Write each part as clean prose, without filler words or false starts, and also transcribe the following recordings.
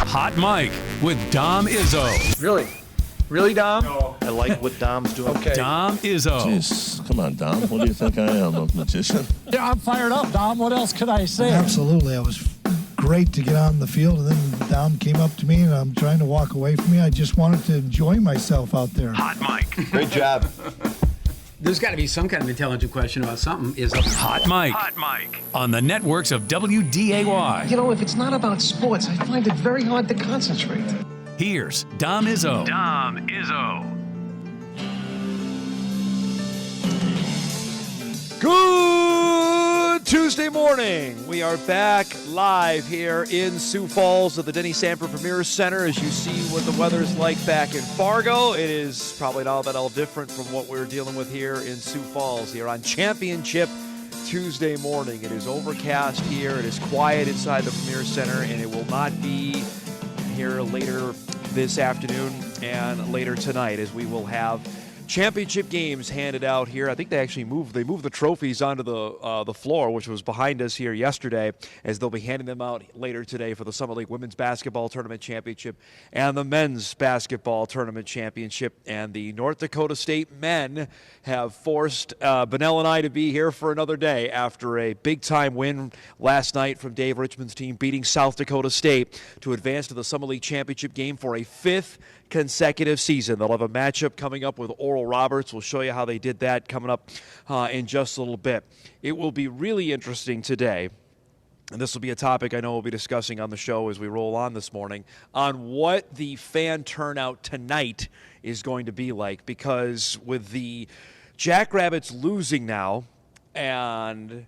Hot Mic with Dom Izzo. Really? Really, Dom? No. I like what Dom's doing. Okay. Dom Izzo. Jeez, come on, Dom. What do you think I am, a magician? Yeah, I'm fired up, Dom. What else could I say? Absolutely. It was great to get on the field, and then Dom came up to me, and I'm trying to walk away from me. I just wanted to enjoy myself out there. Hot Mic. Great job. There's got to be some kind of intelligent question about something. Is a Hot Mic. Hot Mic. On the networks of WDAY. You know, if it's not about sports, I find it very hard to concentrate. Here's Dom Izzo. Dom Izzo. Good Tuesday morning. We are back live here in Sioux Falls at the Denny Sanford Premier Center. As you see what the weather's like back in Fargo, it is probably not that all different from what we're dealing with here in Sioux Falls here on Championship Tuesday morning. It is overcast here. It is quiet inside the Premier Center, and it will not be here later this afternoon and later tonight, as we will have championship games handed out here. I think they actually moved the trophies onto the floor, which was behind us here yesterday, as they'll be handing them out later today for the Summit League Women's Basketball Tournament Championship and the Men's Basketball Tournament Championship. And the North Dakota State men have forced Benell and I to be here for another day after a big-time win last night from Dave Richmond's team, beating South Dakota State to advance to the Summit League Championship game for a fifth consecutive season. They'll have a matchup coming up with Oral Roberts. We'll show you how they did that coming up in just a little bit. It will be really interesting today, and this will be a topic I know we'll be discussing on the show as we roll on this morning, on what the fan turnout tonight is going to be like, because with the Jackrabbits losing now and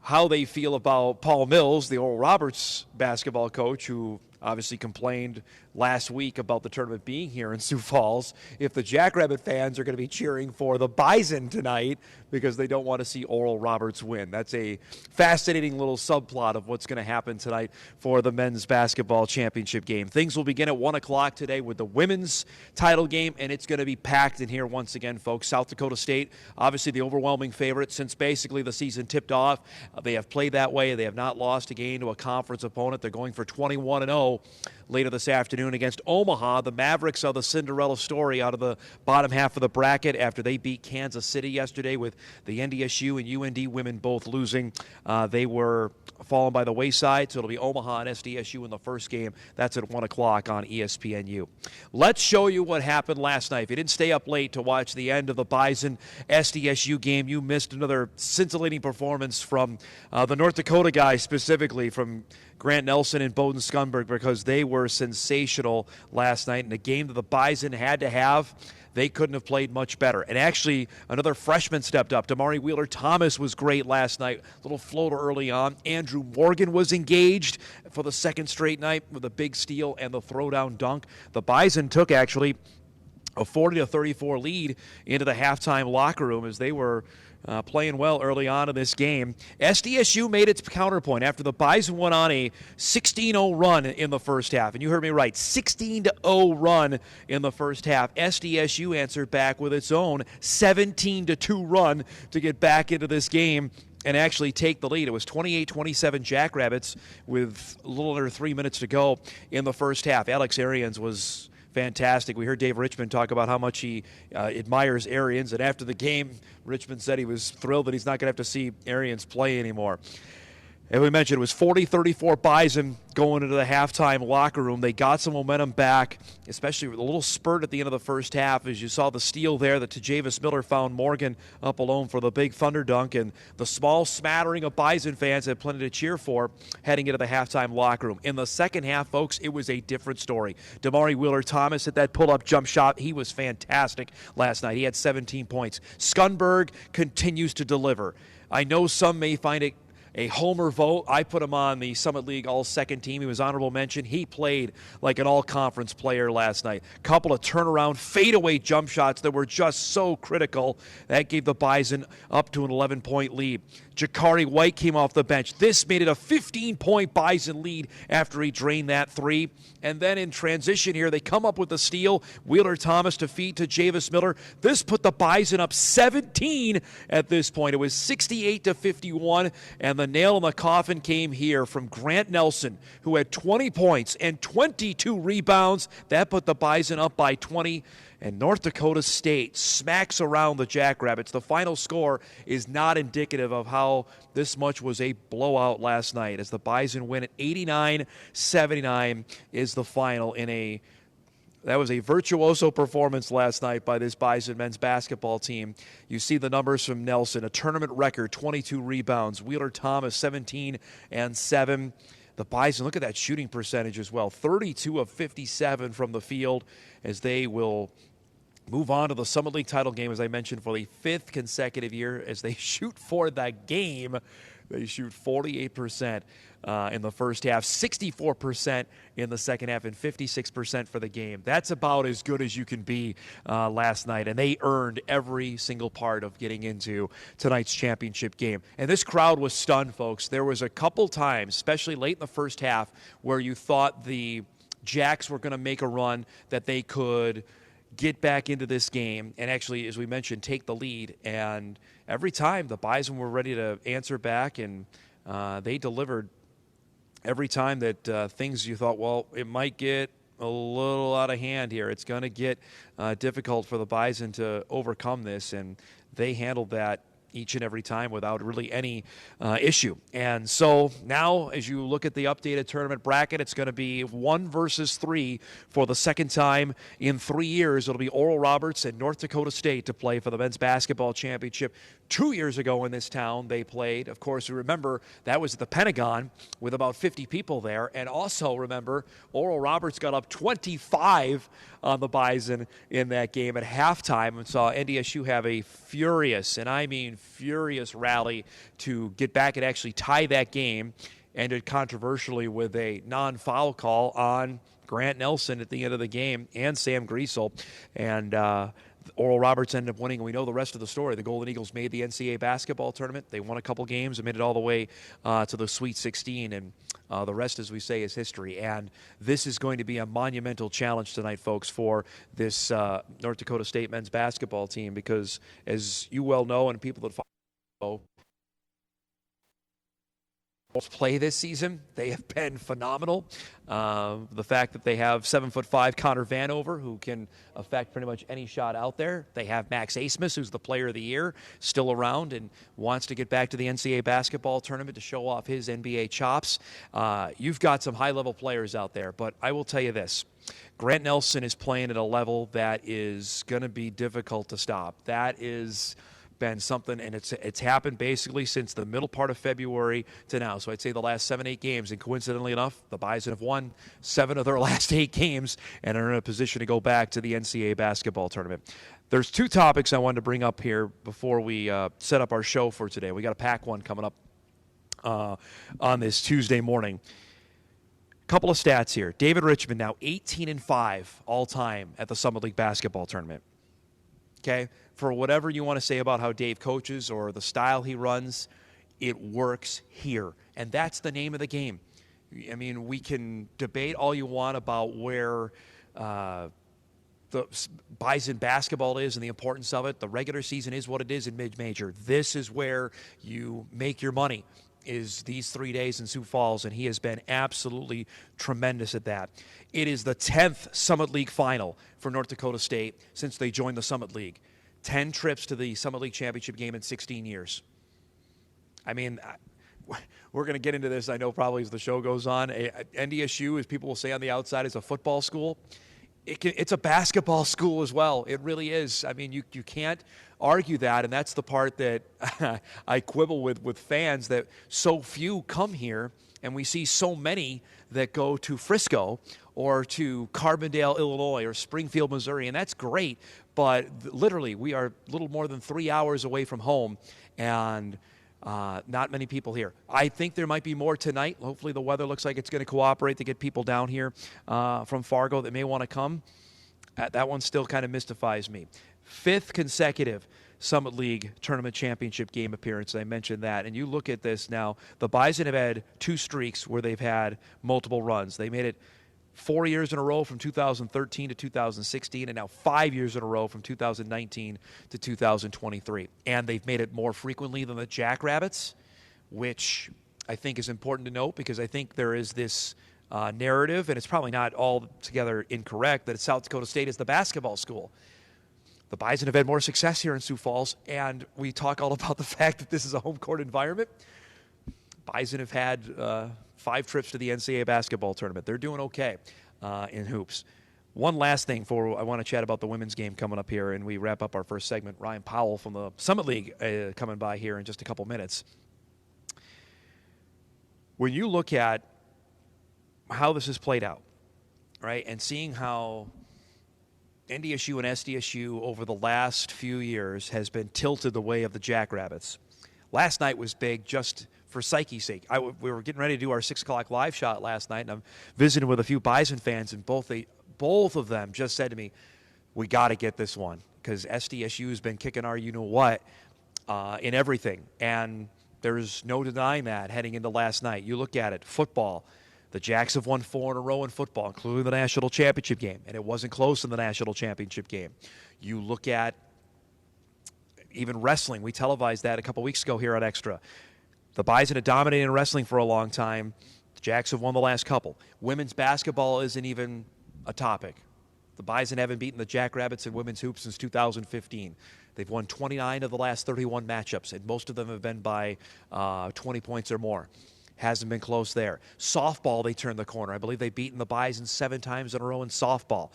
how they feel about Paul Mills, the Oral Roberts basketball coach, who obviously complained last week about the tournament being here in Sioux Falls, if the Jackrabbit fans are going to be cheering for the Bison tonight because they don't want to see Oral Roberts win. That's a fascinating little subplot of what's going to happen tonight for the men's basketball championship game. Things will begin at 1 o'clock today with the women's title game, and it's going to be packed in here once again, folks. South Dakota State, obviously the overwhelming favorite since basically the season tipped off. They have played that way. They have not lost a game to a conference opponent. They're going for 21-0 later this afternoon against Omaha. The Mavericks are the Cinderella story out of the bottom half of the bracket after they beat Kansas City yesterday, with the NDSU and UND women both losing. They were fallen by the wayside, so it'll be Omaha and SDSU in the first game. That's at 1 o'clock on ESPNU. Let's show you what happened last night. If you didn't stay up late to watch the end of the Bison SDSU game, you missed another scintillating performance from the North Dakota guys, specifically from Grant Nelson and Bowden Skunberg, because they were sensational last night in a game that the Bison had to have. They couldn't have played much better. And actually, another freshman stepped up. Damari Wheeler-Thomas was great last night. Little floater early on. Andrew Morgan was engaged for the second straight night with a big steal and the throwdown dunk. The Bison took actually a 40-34 lead into the halftime locker room as they were playing well early on in this game. SDSU made its counterpoint after the Bison went on a 16-0 run in the first half. And you heard me right, 16-0 run in the first half. SDSU answered back with its own 17-2 run to get back into this game and actually take the lead. It was 28-27 Jackrabbits with a little under 3 minutes to go in the first half. Alex Arians was fantastic. We heard Dave Richmond talk about how much he admires Arians, and after the game, Richmond said he was thrilled that he's not going to have to see Arians play anymore. As we mentioned, it was 40-34 Bison going into the halftime locker room. They got some momentum back, especially with a little spurt at the end of the first half, as you saw the steal there that Tajavis Miller found Morgan up alone for the big thunder dunk, and the small smattering of Bison fans had plenty to cheer for heading into the halftime locker room. In the second half, folks, it was a different story. Damari Wheeler-Thomas hit that pull-up jump shot. He was fantastic last night. He had 17 points. Skunberg continues to deliver. I know some may find it a homer vote. I put him on the Summit League all-second team. He was honorable mention. He played like an all-conference player last night. Couple of turnaround, fadeaway jump shots that were just so critical. That gave the Bison up to an 11-point lead. Jakari White came off the bench. This made it a 15-point Bison lead after he drained that three. And then in transition here, they come up with a steal. Wheeler Thomas to feed to Javis Miller. This put the Bison up 17 at this point. It was 68-51, and the nail in the coffin came here from Grant Nelson, who had 20 points and 22 rebounds. That put the Bison up by 20. And North Dakota State smacks around the Jackrabbits. The final score is not indicative of how this much was a blowout last night, as the Bison win at 89-79 is the final that was a virtuoso performance last night by this Bison men's basketball team. You see the numbers from Nelson, a tournament record, 22 rebounds. Wheeler Thomas, 17 and 7. The Bison, look at that shooting percentage as well, 32 of 57 from the field, as they will move on to the Summit League title game, as I mentioned, for the 5th consecutive year. As they shoot for the game, they shoot 48% in the first half, 64% in the second half, and 56% for the game. That's about as good as you can be last night, and they earned every single part of getting into tonight's championship game. And this crowd was stunned, folks. There was a couple times, especially late in the first half, where you thought the Jacks were going to make a run, that they could get back into this game and actually, as we mentioned, take the lead. And every time the Bison were ready to answer back, and they delivered every time that things you thought, well, it might get a little out of hand here. It's going to get difficult for the Bison to overcome this, and they handled that each and every time without really any issue. And so now, as you look at the updated tournament bracket, it's going to be 1 versus 3 for the second time in 3 years. It'll be Oral Roberts and North Dakota State to play for the men's basketball championship. 2 years ago in this town, they played. Of course, you remember that was at the Pentagon with about 50 people there. And also remember, Oral Roberts got up 25 on the Bison in that game at halftime, and saw NDSU have a furious, and I mean furious, rally to get back and actually tie that game. Ended controversially with a non-foul call on Grant Nelson at the end of the game and Sam Griesel. And Oral Roberts ended up winning, and we know the rest of the story. The Golden Eagles made the NCAA basketball tournament. They won a couple games and made it all the way to the Sweet 16, and the rest, as we say, is history. And this is going to be a monumental challenge tonight, folks, for this North Dakota State men's basketball team, because, as you well know, and people that follow play this season, they have been phenomenal. The fact that they have 7'5" Connor Vanover, who can affect pretty much any shot out there. They have Max Asmus, who's the player of the year, still around and wants to get back to the NCAA basketball tournament to show off his NBA chops. You've got some high-level players out there, but I will tell you this. Grant Nelson is playing at a level that is going to be difficult to stop. That is been something, and it's happened basically since the middle part of February to now. So I'd say the last 7-8 games, and coincidentally enough, the Bison have won 7 of their last 8 games and are in a position to go back to the NCAA basketball tournament. There's 2 topics I wanted to bring up here before we set up our show for today. We got a pack one coming up on this Tuesday morning. Couple of stats here. David Richmond now 18-5 all time at the Summit League basketball tournament. Okay, for whatever you want to say about how Dave coaches or the style he runs, it works here. And that's the name of the game. I mean, we can debate all you want about where the Bison basketball is and the importance of it. The regular season is what it is in mid-major. This is where you make your money, is these 3 days in Sioux Falls, and he has been absolutely tremendous at that. It is the 10th Summit League final for North Dakota State since they joined the Summit League. 10 trips to the Summit League championship game in 16 years. I mean, we're going to get into this, I know, probably as the show goes on. NDSU, as people will say on the outside, is a football school. It's a basketball school as well. It really is. I mean, you can't argue that, and that's the part that I quibble with fans, that so few come here, and we see so many that go to Frisco or to Carbondale, Illinois, or Springfield, Missouri, and that's great, but literally we are a little more than 3 hours away from home, and not many people here. I think there might be more tonight. Hopefully the weather looks like it's going to cooperate to get people down here from Fargo that may want to come. That one still kind of mystifies me. 5th consecutive Summit League Tournament Championship game appearance. I mentioned that. And you look at this now, the Bison have had 2 streaks where they've had multiple runs. They made it 4 years in a row from 2013 to 2016, and now 5 years in a row from 2019 to 2023. And they've made it more frequently than the Jackrabbits, which I think is important to note, because I think there is this narrative, and it's probably not altogether incorrect, that South Dakota State is the basketball school. The Bison have had more success here in Sioux Falls, and we talk all about the fact that this is a home court environment. Bison have had 5 trips to the NCAA basketball tournament. They're doing okay in hoops. One last thing before I want to chat about the women's game coming up here, and we wrap up our first segment. Ryan Powell from the Summit League coming by here in just a couple minutes. When you look at how this has played out, right, and seeing how NDSU and SDSU over the last few years has been tilted the way of the Jackrabbits. Last night was big just for psyche's sake. We were getting ready to do our 6 o'clock live shot last night, and I'm visiting with a few Bison fans, and both of them just said to me, we got to get this one, because SDSU has been kicking our you-know-what in everything, and there's no denying that heading into last night. You look at it, football. The Jacks have won 4 in a row in football, including the national championship game, and it wasn't close in the national championship game. You look at even wrestling. We televised that a couple weeks ago here on Extra. The Bison have dominated in wrestling for a long time. The Jacks have won the last couple. Women's basketball isn't even a topic. The Bison haven't beaten the Jackrabbits in women's hoops since 2015. They've won 29 of the last 31 matchups, and most of them have been by 20 points or more. Hasn't been close there. Softball, they turned the corner. I believe they've beaten the Bison 7 times in a row in softball.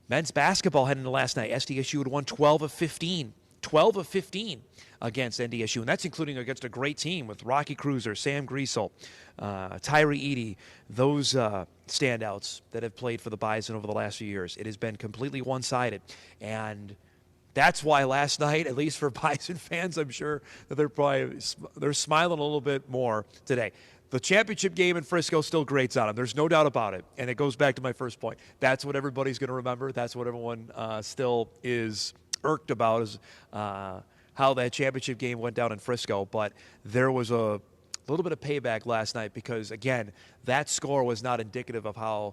Men's basketball heading into last night, SDSU had won 12 of 15. 12 of 15 against NDSU, and that's including against a great team with Rocky Cruiser, Sam Griesel, Tyree Eady, those standouts that have played for the Bison over the last few years. It has been completely one-sided, and that's why last night, at least for Bison fans, I'm sure that they're smiling a little bit more today. The championship game in Frisco still grates on them. There's no doubt about it. And it goes back to my first point. That's what everybody's going to remember. That's what everyone still is irked about, is how that championship game went down in Frisco. But there was a little bit of payback last night because, again, that score was not indicative of how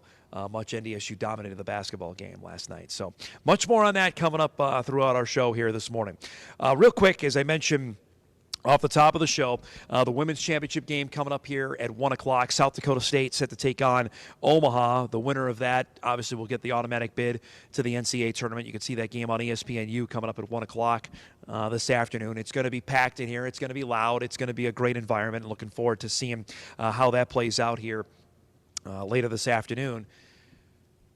much NDSU dominated the basketball game last night. So much more on that coming up throughout our show here this morning. Real quick, as I mentioned off the top of the show, the women's championship game coming up here at 1 o'clock. South Dakota State set to take on Omaha. The winner of that obviously will get the automatic bid to the NCAA tournament. You can see that game on ESPNU coming up at 1 o'clock this afternoon. It's going to be packed in here. It's going to be loud. It's going to be a great environment. Looking forward to seeing how that plays out here later this afternoon.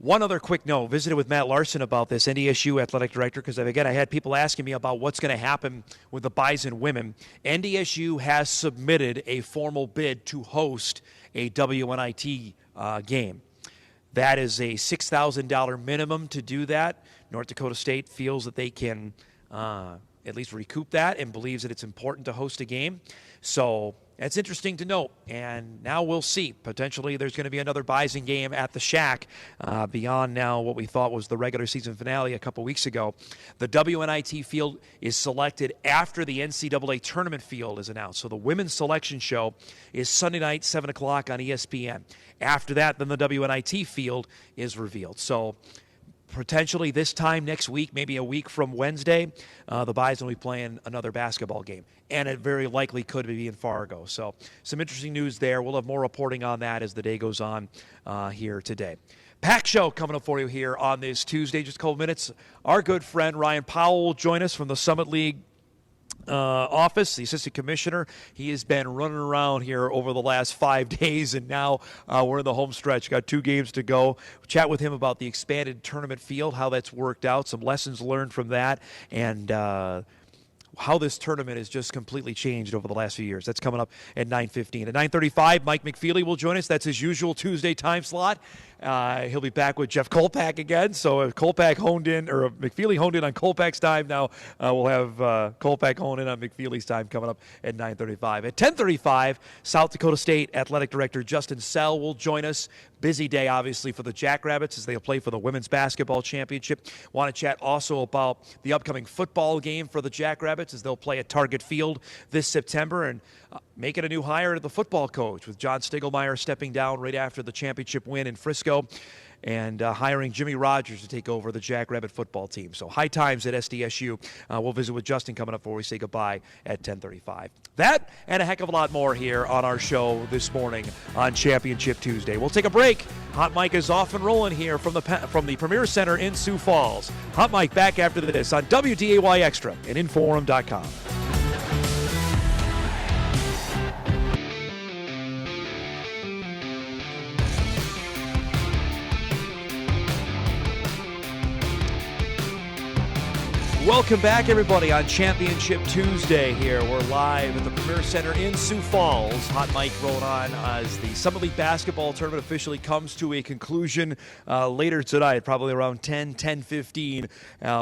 One other quick note, visited with Matt Larson about this, NDSU athletic director, because, again, I had people asking me about what's going to happen with the Bison women. NDSU has submitted a formal bid to host a WNIT game. That is a $6,000 minimum to do that. North Dakota State feels that they can at least recoup that and believes that it's important to host a game. So that's interesting to note, and now we'll see. Potentially there's going to be another Bison game at the Shack beyond now what we thought was the regular season finale a couple weeks ago. The WNIT field is selected after the NCAA tournament field is announced. So the women's selection show is Sunday night, 7 o'clock on ESPN. After that, then the WNIT field is revealed. So potentially this time next week, maybe a week from Wednesday, the Bison will be playing another basketball game. And it very likely could be in Fargo. So some interesting news there. We'll have more reporting on that as the day goes on here today. Pack show coming up for you here on this Tuesday. Just a couple minutes. Our good friend Ryan Powell will join us from the Summit League office, the assistant commissioner. He has been running around here over the last 5 days, and now we're in the home stretch. Got 2 games to go. Chat with him about the expanded tournament field, how that's worked out, some lessons learned from that, and how this tournament has just completely changed over the last few years. That's coming up at 9:15. At 9:35, Mike McFeely will join us. That's his usual Tuesday time slot. He'll be back with Jeff Kolpack again. So if Kolpack honed in, or McFeely honed in on Kolpack's time, now we'll have Kolpack honed in on McFeely's time coming up at 9:35. At 10:35, South Dakota State Athletic Director Justin Sell will join us. Busy day, obviously, for the Jackrabbits as they play for the Women's Basketball Championship. Want to chat also about the upcoming football game for the Jackrabbits as they'll play at Target Field this September, and making a new hire to the football coach with John Stiglmeyer stepping down right after the championship win in Frisco, and hiring Jimmy Rogers to take over the Jackrabbit football team. So high times at SDSU. We'll visit with Justin coming up before we say goodbye at 10:35. That and a heck of a lot more here on our show this morning on Championship Tuesday. We'll take a break. Hot Mike is off and rolling here from the Premier Center in Sioux Falls. Hot Mike back after this on WDAY Extra and InForum.com. Welcome back, everybody, on Championship Tuesday here. We're live at the Premier Center in Sioux Falls. Hot Mike rolling on as the Summit League basketball tournament officially comes to a conclusion later tonight, probably around 10:15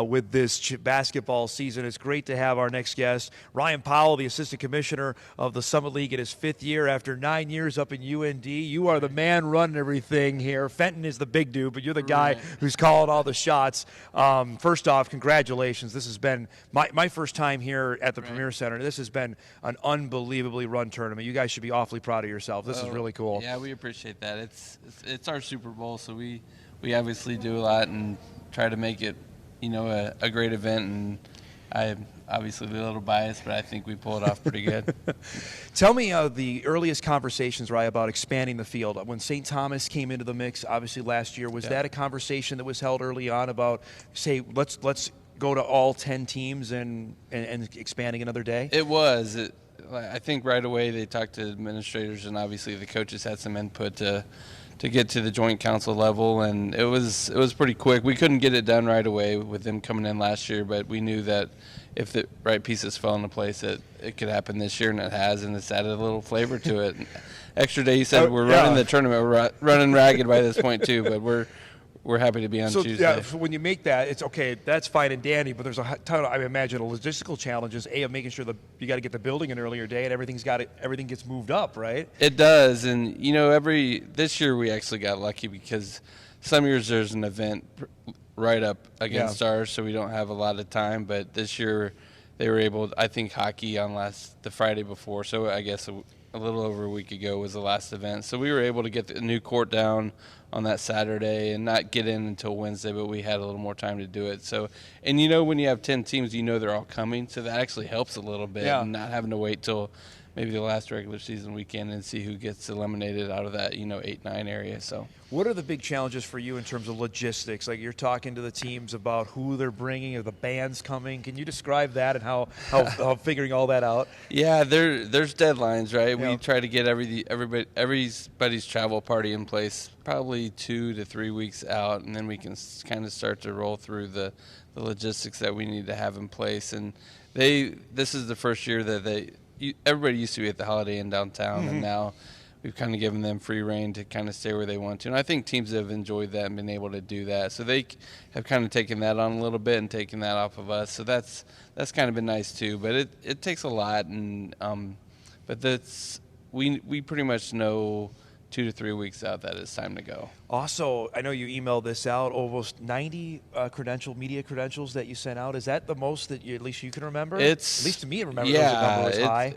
with this basketball season. It's great to have our next guest, Ryan Powell, the Assistant Commissioner of the Summit League in his 5th year after 9 years up in UND. You are the man running everything here. Fenton is the big dude, but you're the guy who's calling all the shots. First off, congratulations. This has been my first time here at the Premier Center. This has been an unbelievably run tournament. You guys should be awfully proud of yourself. This is really cool. Yeah, we appreciate that. It's our Super Bowl, so we obviously do a lot and try to make it, a great event. And I'm obviously a little biased, but I think we pull it off pretty good. Tell me the earliest conversations, Ryan, about expanding the field. When St. Thomas came into the mix, obviously last year, was that a conversation that was held early on about, say, let's go to all 10 teams and expanding another day? It was. I think right away they talked to administrators, and obviously the coaches had some input to get to the joint council level, and it was pretty quick. We couldn't get it done right away with them coming in last year, but we knew that if the right pieces fell into place, that it could happen this year, and it has, and it's added a little flavor to it. Extra day, you said we're running the tournament. We're running ragged by this point too, but we're happy to be on Tuesday. Yeah, so when you make that, it's okay. That's fine and dandy, but there's a ton of, I imagine, logistical challenges. Of making sure that you got to get the building an earlier day, and everything gets moved up, right? It does, and this year we actually got lucky because some years there's an event right up against ours, so we don't have a lot of time. But this year they were able. I think hockey on the Friday before, so I guess a little over a week ago was the last event. So we were able to get the new court down on that Saturday and not get in until Wednesday, but we had a little more time to do it. So, and when you have 10 teams, they're all coming, so that actually helps a little bit, and not having to wait till maybe the last regular season weekend and see who gets eliminated out of that 8-9 area. So what are the big challenges for you in terms of logistics? Like, you're talking to the teams about who they're bringing, or the band's coming. Can you describe that and how figuring all that out? Yeah, there's deadlines, right? We try to get everybody's travel party in place probably 2 to 3 weeks out, and then we can kind of start to roll through the logistics that we need to have in place. And this is the first year that everybody used to be at the Holiday Inn downtown, and now we've kind of given them free reign to kind of stay where they want to. And I think teams have enjoyed that and been able to do that. So they have kind of taken that on a little bit and taken that off of us. So that's kind of been nice too. But it takes a lot, and but we pretty much know 2 to 3 weeks out that it's time to go. Also, I know you emailed this out, almost 90 media credentials that you sent out. Is that the most that at least you can remember? At least to me, the number was high.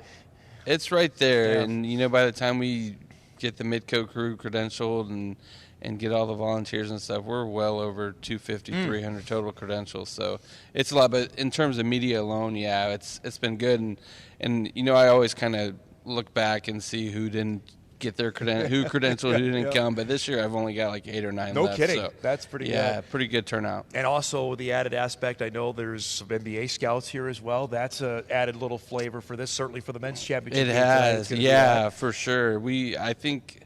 It's right there, and by the time we get the Midco crew credentialed and get all the volunteers and stuff, we're well over 250, 300 total credentials. So it's a lot, but in terms of media alone, it's been good. And I always kind of look back and see who didn't get their who credentialed, who didn't come. But this year I've only got like 8 or 9 left. No kidding. So, that's pretty good. Yeah, pretty good turnout. And also the added aspect, I know there's some NBA scouts here as well. That's a added little flavor for this, certainly for the men's championship. It has, for sure. I think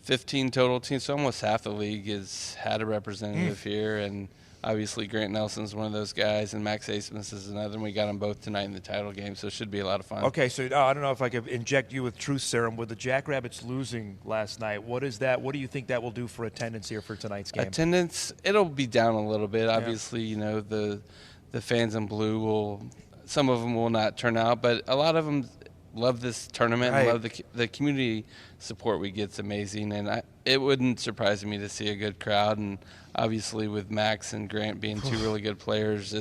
15 total teams, so almost half the league has had a representative here, and obviously Grant Nelson's one of those guys, and Max Asmus is another, and we got them both tonight in the title game, so it should be a lot of fun. Okay, so I don't know if I could inject you with truth serum. With the Jackrabbits losing last night, what is that? What do you think that will do for attendance here for tonight's game? Attendance, it'll be down a little bit. Obviously, you know, the fans in blue some of them will not turn out, but a lot of them love this tournament and love the community support we get. It's amazing, and it wouldn't surprise me to see a good crowd. And obviously with Max and Grant being two really good players,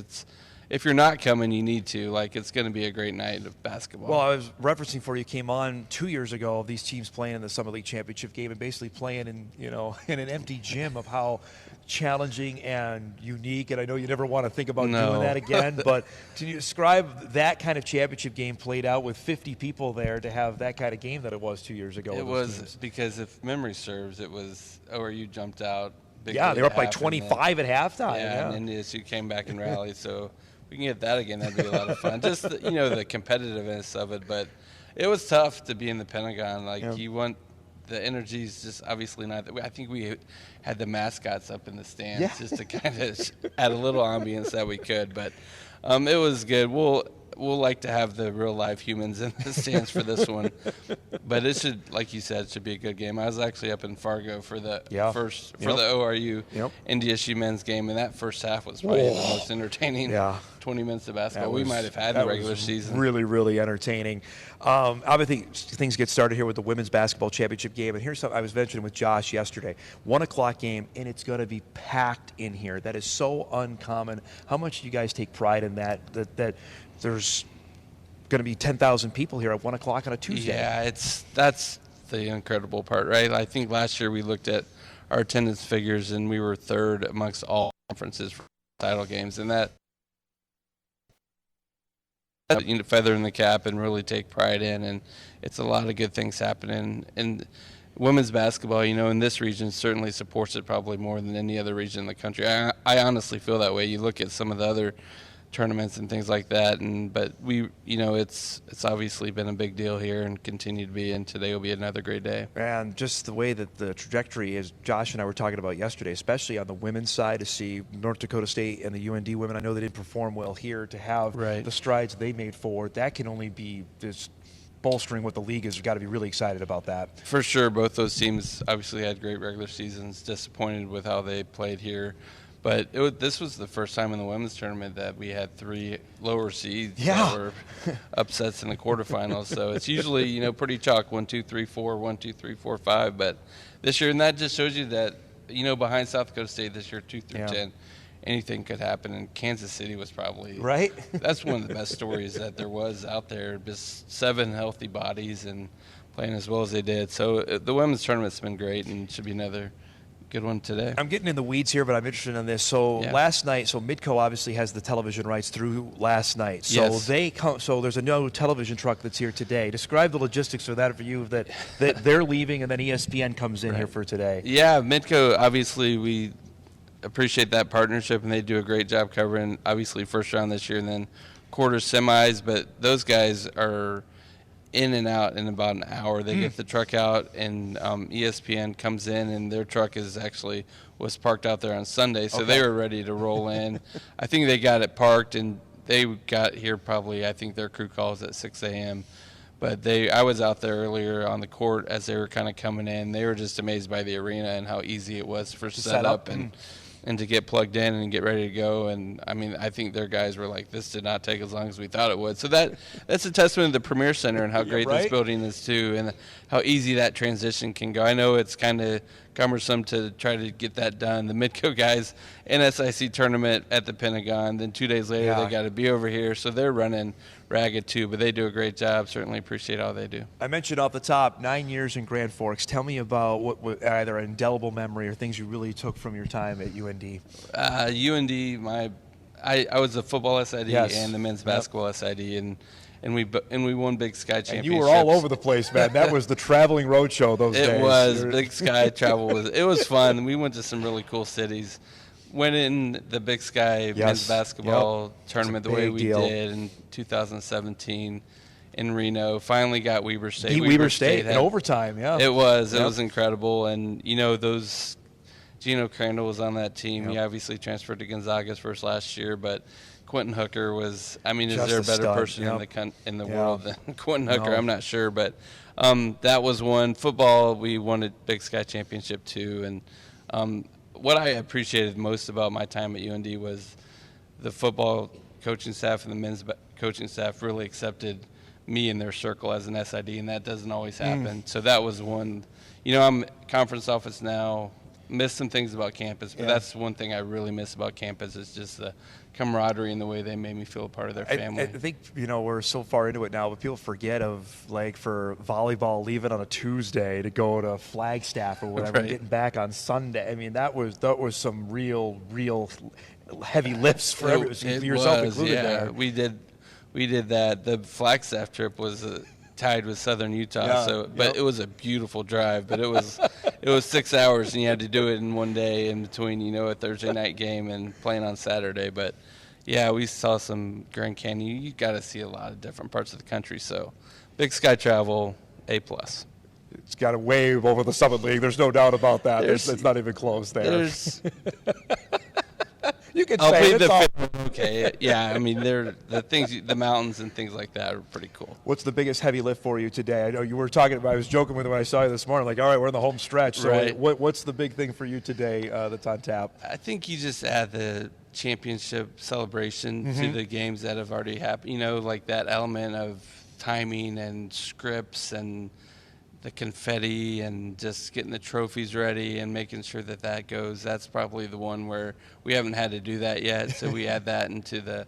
if you're not coming, you need to. It's going to be a great night of basketball. Well, I was referencing for you came on 2 years ago of these teams playing in the Summer League Championship game and basically playing in in an empty gym, of how challenging and unique. And I know you never want to think about doing that again, but can you describe that kind of championship game played out with 50 people there to have that kind of game that it was 2 years ago? It was because, if memory serves, it was ORU jumped out. They were up by 25 at halftime. Yeah, and then NDSU came back and rallied. So we can get that again. That'd be a lot of fun. Just the competitiveness of it, but it was tough to be in the Pentagon. You want the energy's just obviously not. I think we had the mascots up in the stands just to kind of add a little ambience that we could. But it was good. We'll like to have the real live humans in the stands for this one, but it should, like you said, should be a good game. I was actually up in Fargo for the the ORU NDSU men's game, and that first half was probably the most entertaining 20 minutes of basketball we might have had in the regular season. Really, really entertaining. Obviously, things get started here with the women's basketball championship game, and here's something I was mentioning with Josh yesterday. 1 o'clock game, and it's going to be packed in here. That is so uncommon. How much do you guys take pride in that there's going to be 10,000 people here at 1 o'clock on a Tuesday? Yeah, that's the incredible part, right? I think last year we looked at our attendance figures, and we were third amongst all conferences for title games, and that feather in the cap and really take pride in, and it's a lot of good things happening. And women's basketball, in this region certainly supports it probably more than any other region in the country. I honestly feel that way. You look at some of the other tournaments and things like that, but it's obviously been a big deal here and continue to be, and today will be another great day. And just the way that the trajectory is, Josh and I were talking about yesterday, especially on the women's side, to see North Dakota State and the UND women, I know they didn't perform well here, to have the strides they made forward, that can only be just bolstering what the league has got to be really excited about that. For sure, both those teams obviously had great regular seasons, disappointed with how they played here. But this was the first time in the women's tournament that we had 3 lower seeds that were upsets in the quarterfinals. So it's usually, pretty chalk, 1, 2, 3, 4, 1, 2, 3, 4, 5. But this year, and that just shows you that, behind South Dakota State this year, 2 through 10, anything could happen. And Kansas City was probably that's one of the best stories that there was out there. Just 7 healthy bodies and playing as well as they did. So the women's tournament's been great, and should be another good one today. I'm getting in the weeds here, but I'm interested in this. So last night, Midco obviously has the television rights through last night. So they come. So there's a no television truck that's here today. Describe the logistics of that for you. That they're leaving, and then ESPN comes in here for today. Yeah, Midco. Obviously, we appreciate that partnership, and they do a great job covering. Obviously, first round this year, and then quarters, semis. But those guys are in and out in about an hour. They get the truck out, and ESPN comes in, and their truck was parked out there on Sunday, so they were ready to roll in. I think they got it parked, and they got here probably, I think their crew calls at 6 a.m. But I was out there earlier on the court as they were kind of coming in. They were just amazed by the arena and how easy it was for setup and to get plugged in and get ready to go. And I think their guys were like, this did not take as long as we thought it would. So that's a testament to the Premier Center and how great this building is too, and how easy that transition can go. I know it's kind of cumbersome to try to get that done. The Midco guys, NSIC tournament at the Pentagon, then 2 days later they got to be over here, so they're running ragged too, but they do a great job. Certainly appreciate all they do. I mentioned off the top 9 years in Grand Forks. Tell me about what either an indelible memory or things you really took from your time at UND. UND, I was a football SID and the men's basketball SID, and we won Big Sky championships. And you were all over the place, man. That was the traveling roadshow those days. It was. Big Sky travel it was fun. We went to some really cool cities. Went in the Big Sky men's basketball tournament the way we did in 2017 in Reno. Finally got Weber State. Weber State in overtime, It was. It was incredible. And, those Gino Crandall was on that team. Yep. He obviously transferred to Gonzaga's first last year, but Quentin Hooker was, I mean, is Just there a a better stud. person Yep. in the world than Quentin Hooker? No. I'm not sure, but that was one. Football, we won a Big Sky Championship too, and what I appreciated most about my time at UND was the football coaching staff and the men's coaching staff really accepted me in their circle as an SID, and that doesn't always happen. So that was one. You know, I'm conference office now. Miss some things about campus, but that's one thing I really miss about campus is just the camaraderie and the way they made me feel a part of their family. I think, we're so far into it now, but people forget of, like, for volleyball, leaving on a Tuesday to go to Flagstaff or whatever, Right. getting back on Sunday. I mean, that was some real heavy lifts for everyone, yourself included there. We did that. The Flagstaff trip was tied with Southern Utah, but it was a beautiful drive. But it was 6 hours, and you had to do it in one day in between, a Thursday night game and playing on Saturday. But yeah, we saw some Grand Canyon. You got to see a lot of different parts of the country. So, Big Sky travel, A+. It's got a wave over the Summit League. There's no doubt about that. It's not even close there. You can say it. It's all okay. Yeah, I mean, the mountains and things like that are pretty cool. What's the biggest heavy lift for you today? I know you were talking about, I was joking with when I saw you this morning, like, all right, we're in the home stretch. So Right. what's the big thing for you today that's on tap? I think you just add the championship celebration to the games that have already happened. Like that element of timing and scripts and the confetti and just getting the trophies ready and making sure that goes. That's probably the one where we haven't had to do that yet, so we add that into the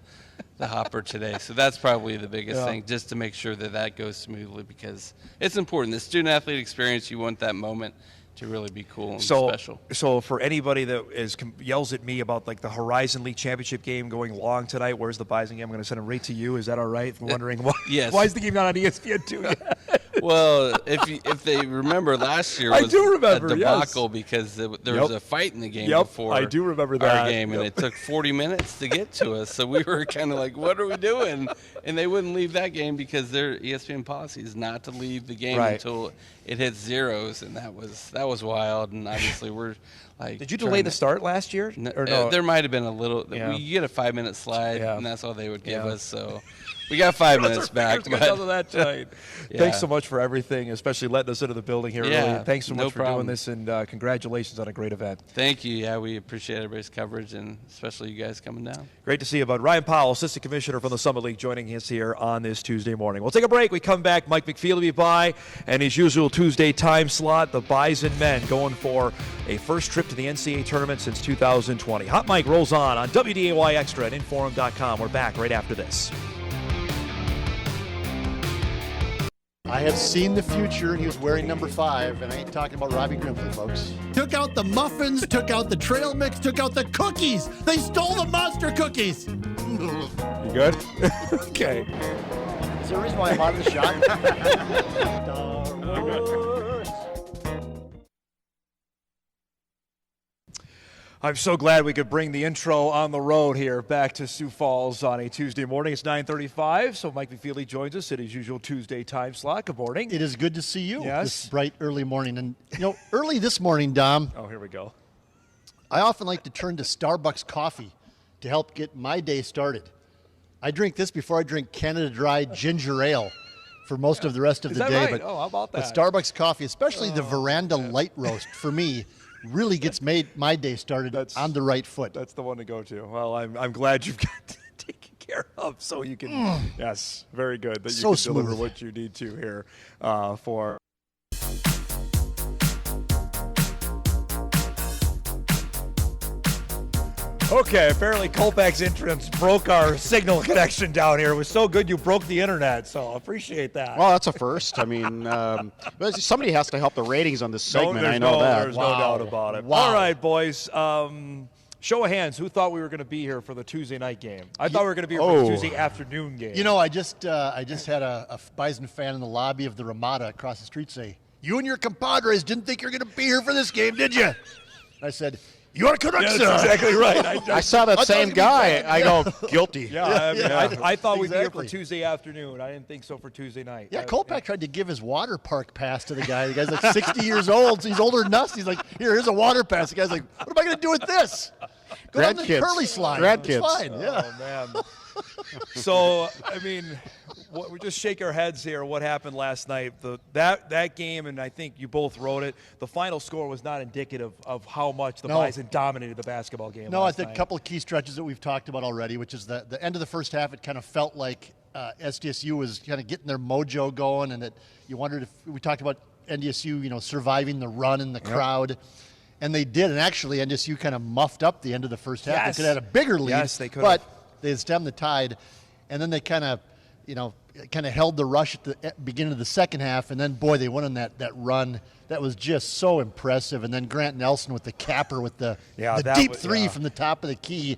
hopper today. So that's probably the biggest thing, just to make sure that goes smoothly, because it's important. The student-athlete experience, you want that moment to really be cool and special. So for anybody that yells at me about, like, the Horizon League Championship game going long tonight, where's the Bison game? I'm going to send them right to you. Is that all right? I'm wondering why. Yes. Why is the game not on ESPN2 yet? Well, if they remember, last year I was do remember, a debacle because there was a fight in the game before I do remember that. our game, and it took 40 minutes to get to us. So we were kind of like, what are we doing? And they wouldn't leave that game because their ESPN policy is not to leave the game until it hits zeros, and that was wild. And obviously we're like, did you delay the start last year? Or no? There might have been a little. Yeah. We get a 5-minute slide, and that's all they would give us. So. We got 5 minutes back. Because of that tonight. Yeah. Thanks so much for everything, especially letting us into the building here early. Thanks so much for doing this, and congratulations on a great event. Thank you. Yeah, we appreciate everybody's coverage, and especially you guys coming down. Great to see you, bud. Ryan Powell, Assistant Commissioner from the Summit League, joining us here on this Tuesday morning. We'll take a break. We come back. Mike McFeely will be by, and his usual Tuesday time slot, the Bison men going for a first trip to the NCAA tournament since 2020. Hot Mike rolls on WDAY Extra at InForum.com. We're back right after this. I have seen the future. He was wearing number 5, and I ain't talking about Robbie Grimsley, folks. Took out the muffins, took out the trail mix, took out the cookies. They stole the monster cookies. You good? Okay. Is there a reason why I'm on the shot? I'm so glad we could bring the intro on the road here back to Sioux Falls on a Tuesday morning. It's 9:35, so Mike McFeely joins us at his usual Tuesday time slot. Good morning. It is good to see you this bright early morning. And, early this morning, Dom, Oh, here we go. I often like to turn to Starbucks coffee to help get my day started. I drink this before I drink Canada Dry ginger ale for most of the rest of Is the that day. right? Oh, how about that? But Starbucks coffee, especially the Veranda Light Roast, for me, really gets my day started on the right foot. That's the one to go to. Well, I'm glad you've got it taken care of, so you can. Yes, very good that you So can deliver smooth. what you need to here for. Okay, apparently Kolpack's entrance broke our signal connection down here. It was so good you broke the internet, so I appreciate that. Well, that's a first. I mean, but somebody has to help the ratings on this segment. I know that. There's no doubt about it. Wow. All right, boys. Show of hands, who thought we were going to be here for the Tuesday night game? I thought we were going to be here for the Tuesday afternoon game. I just had a Bison fan in the lobby of the Ramada across the street say, "You and your compadres didn't think you're going to be here for this game, did you?" And I said, You're a Canuck, Yeah, sir. that's exactly right. I saw that same guy. I go, guilty. Yeah, I thought we'd be here Exactly. for Tuesday afternoon. I didn't think so for Tuesday night. Yeah, Kolpack tried to give his water park pass to the guy. The guy's like 60 years old. So he's older than us. He's like, here's a water pass. The guy's like, what am I going to do with this? Go on the Grandkids. curly slide. Grandkids. It's fine. Yeah. Oh, man. So, I mean, we just shake our heads here. What happened last night? That game, and I think you both wrote it, the final score was not indicative of how much the Bison dominated the basketball game. No, I last think night. a couple of key stretches that we've talked about already, which is the end of the first half. It kind of felt like SDSU was kind of getting their mojo going, and that you wondered if we talked about NDSU, surviving the run and the crowd. And they did, and actually NDSU kind of muffed up the end of the first half. Yes. They could have had a bigger lead, Yes, they could but have. they had stemmed the tide, and then they kind of held the rush at the beginning of the second half, and then, boy, they went on that run. That was just so impressive. And then Grant Nelson with the capper with the deep three from the top of the key.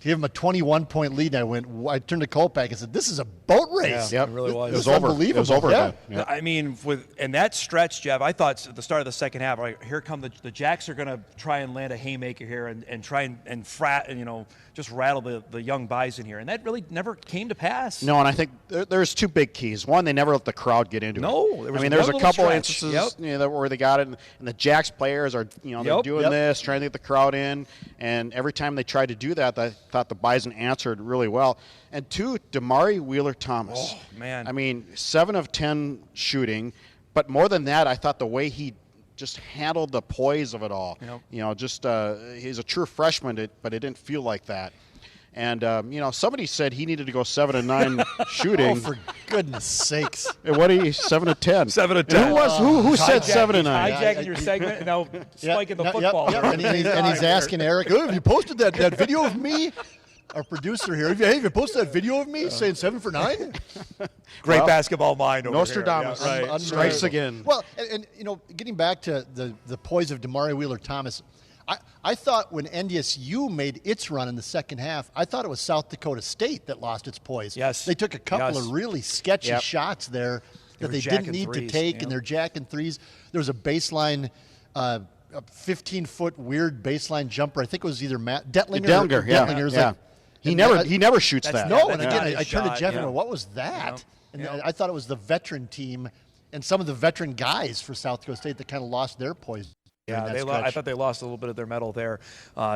Gave him a 21-point lead. And I turned to Kolpack and said, "This is a boat race." Yeah, it really was. It was This is over. unbelievable. It was over. Yeah. Yeah. I mean, in that stretch, Jeff, I thought at the start of the second half, right, here come the Jacks are going to try and land a haymaker here and try and frat and just rattle the young Bison here, and that really never came to pass. No, and I think there's two big keys. One, they never let the crowd get into No, it. there was there's one a little couple stretch. instances where they got it, and the Jacks players are they're doing this, trying to get the crowd in, and every time they tried to do that, I thought the Bison answered really well. And two, Damari Wheeler-Thomas. Oh, man. I mean, 7 of 10 shooting, but more than that, I thought the way he just handled the poise of it all. He's a true freshman, but it didn't feel like that. And, somebody said he needed to go 7 of 9 shooting. Oh, for goodness sakes. What are you, 7 of 10? 7 of 10. Who said 7 of 9? Hijacking your segment and now spiking the football. And he's asking Eric, have you posted that video of me? Our producer here, have you posted that video of me saying 7 for 9? Great basketball mind over Nostradamus. here. Yeah, right. Strikes again. Well, and getting back to the poise of Damari Wheeler-Thomas, I thought when NDSU made its run in the second half, I thought it was South Dakota State that lost its poise. Yes. They took a couple of really sketchy Yep. shots there that were they jacking didn't need threes, to take, yeah. and they're jacking threes. There was a baseline, a 15-foot weird baseline jumper. I think it was either Matt Detlinger. Dellinger, yeah. Detlinger. It was Yeah. like, He and never shoots that. no, that's and again, not his I turned to shot, Jeff yeah. and went, what was that? Yeah. And I thought it was the veteran team and some of the veteran guys for South Dakota State that kind of lost their poise. Yeah, during that I stretch. thought they lost a little bit of their mettle there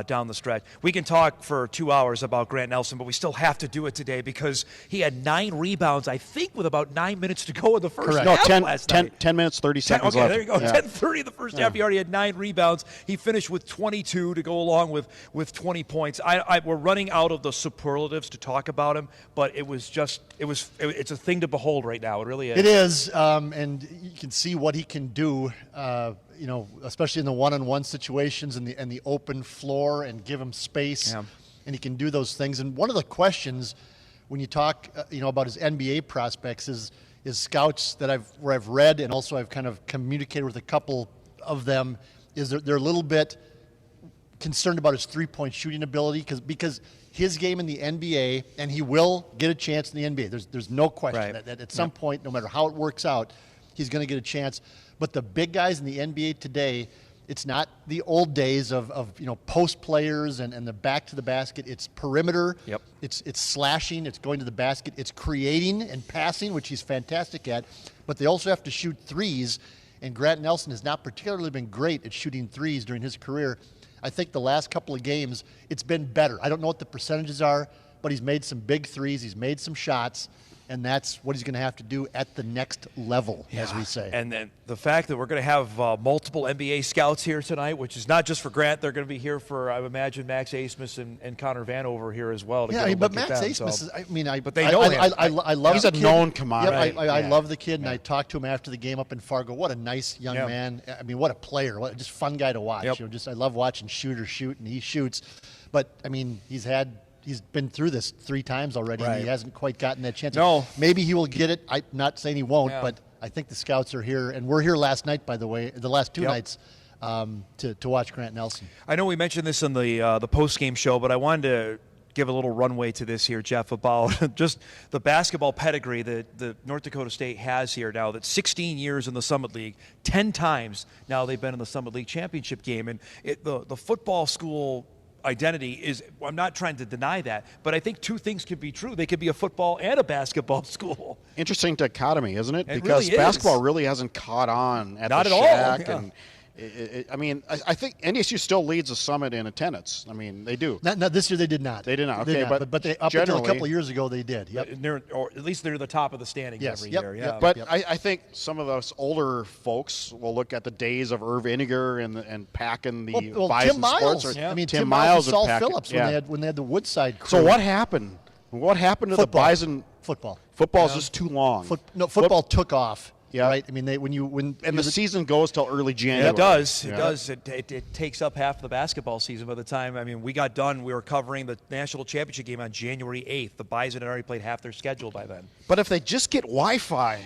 down the stretch. We can talk for 2 hours about Grant Nelson, but we still have to do it today because he had 9 rebounds, I think, with about 9 minutes to go in the first Correct. half No, 10, last 10, night. 10 minutes, 30 seconds Okay, left. there you go. Yeah. 10:30 in the first half. He already had 9 rebounds. He finished with 22 to go along with 20 points. We're running out of the superlatives to talk about him, but it's a thing to behold right now. It really is. It is, and you can see what he can do, especially in the one-on-one situations and the open floor, and give him space. Yeah. And he can do those things. And one of the questions when you talk, about his NBA prospects is scouts that I've read, and also I've kind of communicated with a couple of them, is they're a little bit concerned about his three-point shooting ability because his game in the NBA, and he will get a chance in the NBA. There's no question Right. that at some point, no matter how it works out, he's going to get a chance. But the big guys in the NBA today, it's not the old days of post players and the back to the basket. It's perimeter. Yep. It's slashing. It's going to the basket. It's creating and passing, which he's fantastic at. But they also have to shoot threes. And Grant Nelson has not particularly been great at shooting threes during his career. I think the last couple of games, it's been better. I don't know what the percentages are, but he's made some big threes. He's made some shots. And that's what he's going to have to do at the next level, as we say. And then the fact that we're going to have multiple NBA scouts here tonight, which is not just for Grant. They're going to be here for, I would imagine, Max Asmus and Connor Vanover here as well. To get a But look at Max them, Asmus so. is, But they know him. I love He's the a kid. known commodity. Yep, I love the kid, and I talked to him after the game up in Fargo. What a nice young Yeah. man. I mean, what a player. What just fun guy to watch. Yep. I love watching shooters shoot, and he shoots. But, I mean, he's been through this 3 times already, and he Right. hasn't quite gotten that chance. No. Maybe he will get it. I'm not saying he won't, Yeah. but I think the scouts are here, and we're here last night, by the way, the last 2 Yep. nights, to watch Grant Nelson. I know we mentioned this in the post-game show, but I wanted to give a little runway to this here, Jeff, about just the basketball pedigree that the North Dakota State has here now. That 16 years in the Summit League, 10 times now they've been in the Summit League championship game, and the football school identity is, I'm not trying to deny that, but I think two things could be true. They could be a football and a basketball school. Interesting dichotomy, isn't it? It Because really is. basketball really hasn't caught on at Not the at all, Shack. yeah. And I mean, I think NDSU still leads the Summit in attendance. I mean, they do. Not this year they did not. They did not. They Okay, did not. But they, up until a generally- couple of years ago they did. Yep. Or at least they're the top of the standings Yes, every yep, year. yep. Yeah. But I think some of those older folks will look at the days of Irv Iniger and packing the Well, Bison Tim Miles. Sports. I mean, Tim Miles and Saul would pack it. Phillips Yeah. when they had the Woodside crew. So what happened? What happened to Football. the Bison? Football. Football's just too long. Football took off. Yeah. Right. I mean, And the season goes till early January. It does. Yeah. It does. It takes up half the basketball season by the time. I mean, we got done. We were covering the national championship game on January 8th. The Bison had already played half their schedule by then. But if they just get Wi-Fi.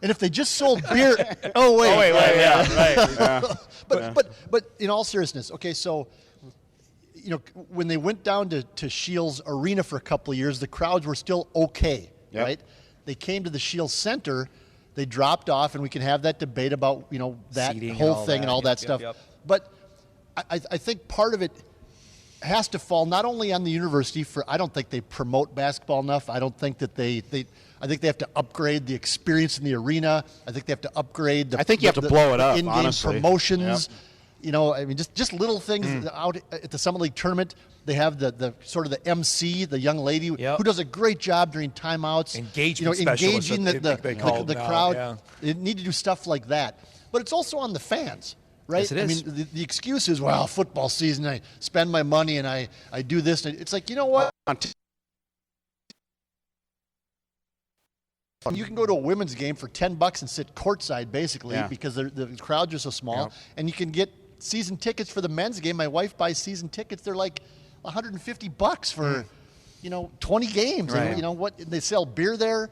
And if they just sold beer. Oh wait. Yeah, right. But in all seriousness, okay, so when they went down to Shields Arena for a couple of years, the crowds were still okay, Yep. right? They came to the Shields Center, they dropped off, and we can have that debate about that Seating and whole all thing that. and all that Yep, stuff. yep. But I think part of it has to fall not only on the university I don't think they promote basketball enough. I don't think that I think they have to upgrade the experience in the arena. I think they have to upgrade I think you have to blow it up, in-game honestly. promotions. I mean, just little things out at the Summit League tournament. They have the sort of the MC, the young lady who does a great job during timeouts. Engagement specialist, engaging they call the them now, crowd. yeah. They need to do stuff like that. But it's also on the fans, right? Yes, it is. I mean, the excuse is, well, football season, I spend my money and I do this. And it's like, you know what? You can go to a women's game for $10 and sit courtside, basically, because the crowds are so small. And you can get season tickets for the men's game. My wife buys season tickets. They're like $150 for, 20 games. Right. And you know what? They sell beer there.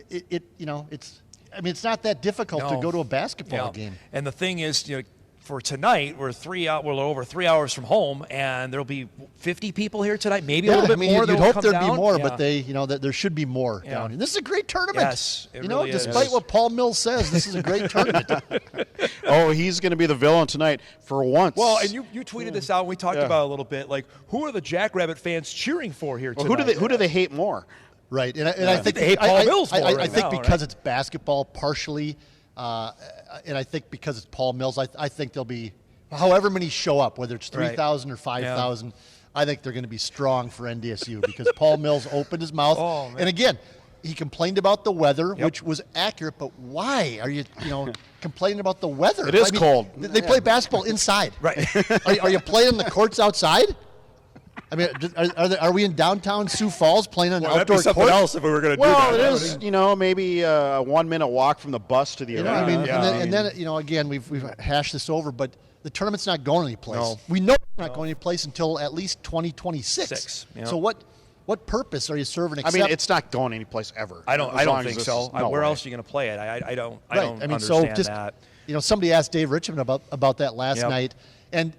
It's not that difficult to go to a basketball game. And the thing is, for tonight, we're over 3 hours from home, and there'll be 50 people here tonight, maybe a little bit more. You'd hope there'd down. be more, Yeah. but that there should be more down here. This is a great tournament. Yes, it really is. Despite what Paul Mills says, this is a great tournament. Oh, he's going to be the villain tonight for once. Well, and you tweeted this out. And we talked about it a little bit. Like, who are the Jackrabbit fans cheering for here tonight? Who do they hate more? Right, and I think they hate Paul Mills more I right think now, because right? it's basketball partially, and I think because it's Paul Mills, I think there'll be however many show up, whether it's 3,000 or 5,000. I think they're going to be strong for NDSU because Paul Mills opened his mouth, and again, he complained about the weather, which was accurate. But why are you complaining about the weather? It is cold. They play basketball inside, Right? Are you playing in the courts outside? I mean, are we in downtown Sioux Falls playing on an That'd be outdoor something court? else if we were going to do Well, that. it is, maybe a 1 minute walk from the bus to the arena. I mean, and then again, we've hashed this over, but the tournament's not going anyplace. No. We know it's not going anyplace until at least 2026. Yeah. So what purpose are you serving? I mean, it's not going anyplace ever. I don't think so. No where way. else are you going to play it? I don't I so understand just that. somebody asked Dave Richmond about that last Yep. night, and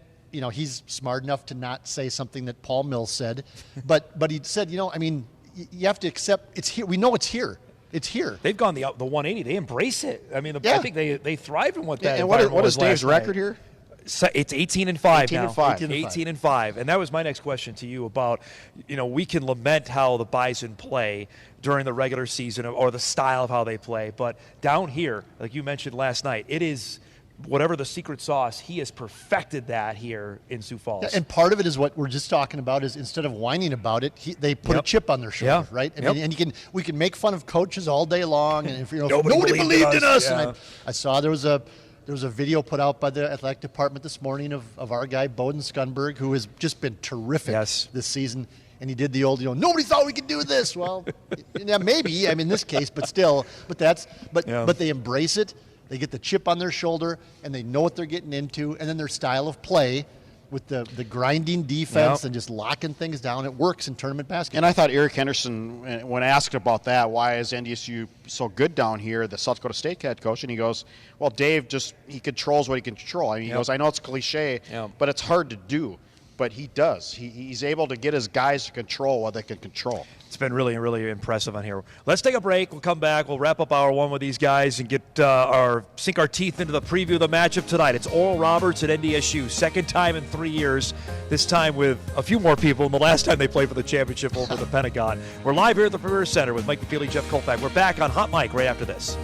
he's smart enough to not say something that Paul Mills said, but he said, I mean, you have to accept it's here. We know it's here. It's here. They've gone the 180. They embrace it. I mean, I think they thrive in what that. And what environment is was Dave's last record night. here? So it's 18-5 18 now. and 5. 18-5. And that was my next question to you about, we can lament how the Bison play during the regular season or the style of how they play, but down here, like you mentioned last night, it is whatever the secret sauce, he has perfected that here in Sioux Falls. Yeah, and part of it is what we're just talking about is instead of whining about it, they put a chip on their shoulder, right? I mean, and we can make fun of coaches all day long, and if nobody believed in us. Yeah. And I saw there was a video put out by the athletic department this morning of our guy Bowden Skunberg, who has just been terrific this season. And he did the old, nobody thought we could do this. Well, yeah, maybe. I mean, in this case, but still, but they embrace it. They get the chip on their shoulder, and they know what they're getting into. And then their style of play with the grinding defense and just locking things down, it works in tournament basketball. And I thought Eric Henderson, when asked about that, why is NDSU so good down here, the South Dakota State head coach, and he goes, well, Dave he controls what he can control. I mean, he goes, I know it's cliche, but it's hard to do. but he does. He's able to get his guys to control what they can control. It's been really, really impressive on here. Let's take a break. We'll come back. We'll wrap up hour one with these guys and get sink our teeth into the preview of the matchup tonight. It's Oral Roberts at NDSU. Second time in 3 years, this time with a few more people than the last time they played for the championship over the Pentagon. We're live here at the Premier Center with Mike McFeely, Jeff Kolpack. We're back on Hot Mike right after this.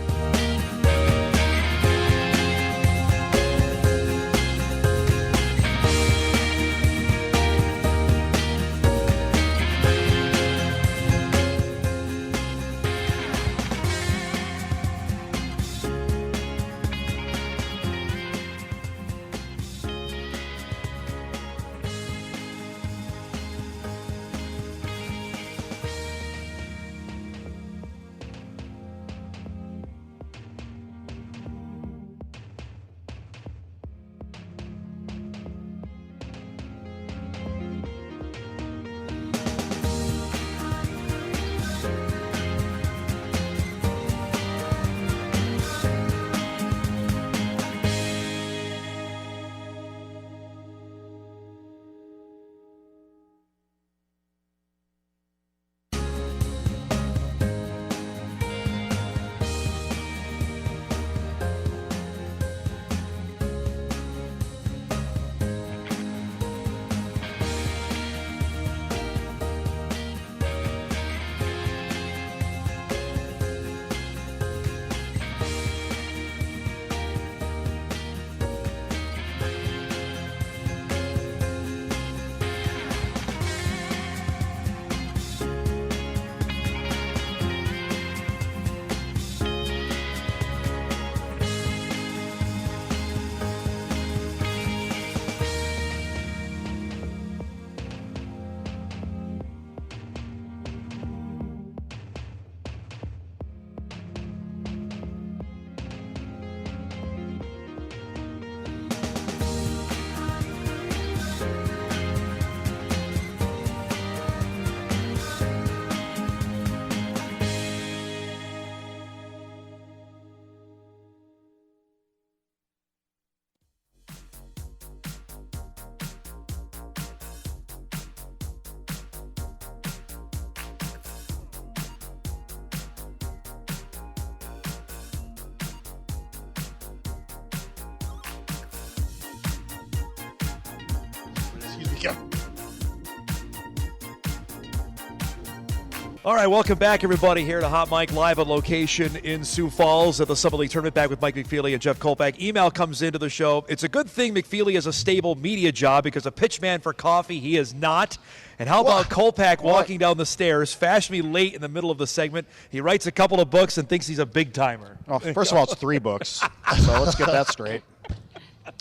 All right, welcome back, everybody, here to Hot Mike, live on location in Sioux Falls at the Summer League Tournament, back with Mike McFeely and Jeff Kolpack. Email comes into the show. It's a good thing McFeely has a stable media job because a pitchman for coffee he is not. And how about Kolpack walking down the stairs, fashed me late in the middle of the segment. He writes a couple of books and thinks he's a big-timer. Well, first of all, it's 3 books, so let's get that straight.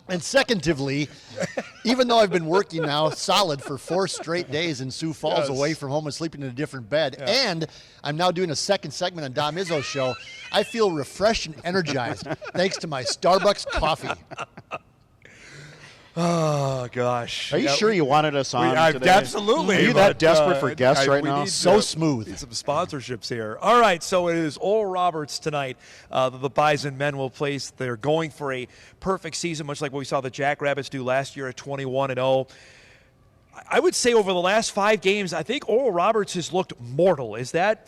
And secondly, even though I've been working now solid for 4 straight days in Sioux Falls, away from home and sleeping in a different bed, and I'm now doing a second segment on Dom Izzo's show, I feel refreshed and energized thanks to my Starbucks coffee. Oh, gosh. Are you sure you wanted us on today? Absolutely. Are you that desperate for guests right now? So smooth. Need some sponsorships here. All right, so it is Oral Roberts tonight. The Bison men will place. They're going for a perfect season, much like what we saw the Jackrabbits do last year at 21-0. I would say over the last 5 games, I think Oral Roberts has looked mortal. Is that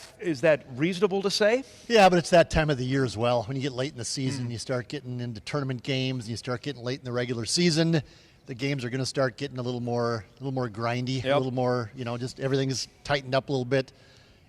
reasonable to say? Yeah, but it's that time of the year as well. When you get late in the season, you start getting into tournament games, and you start getting late in the regular season. The games are going to start getting a little more grindy, a little more, just everything is tightened up a little bit.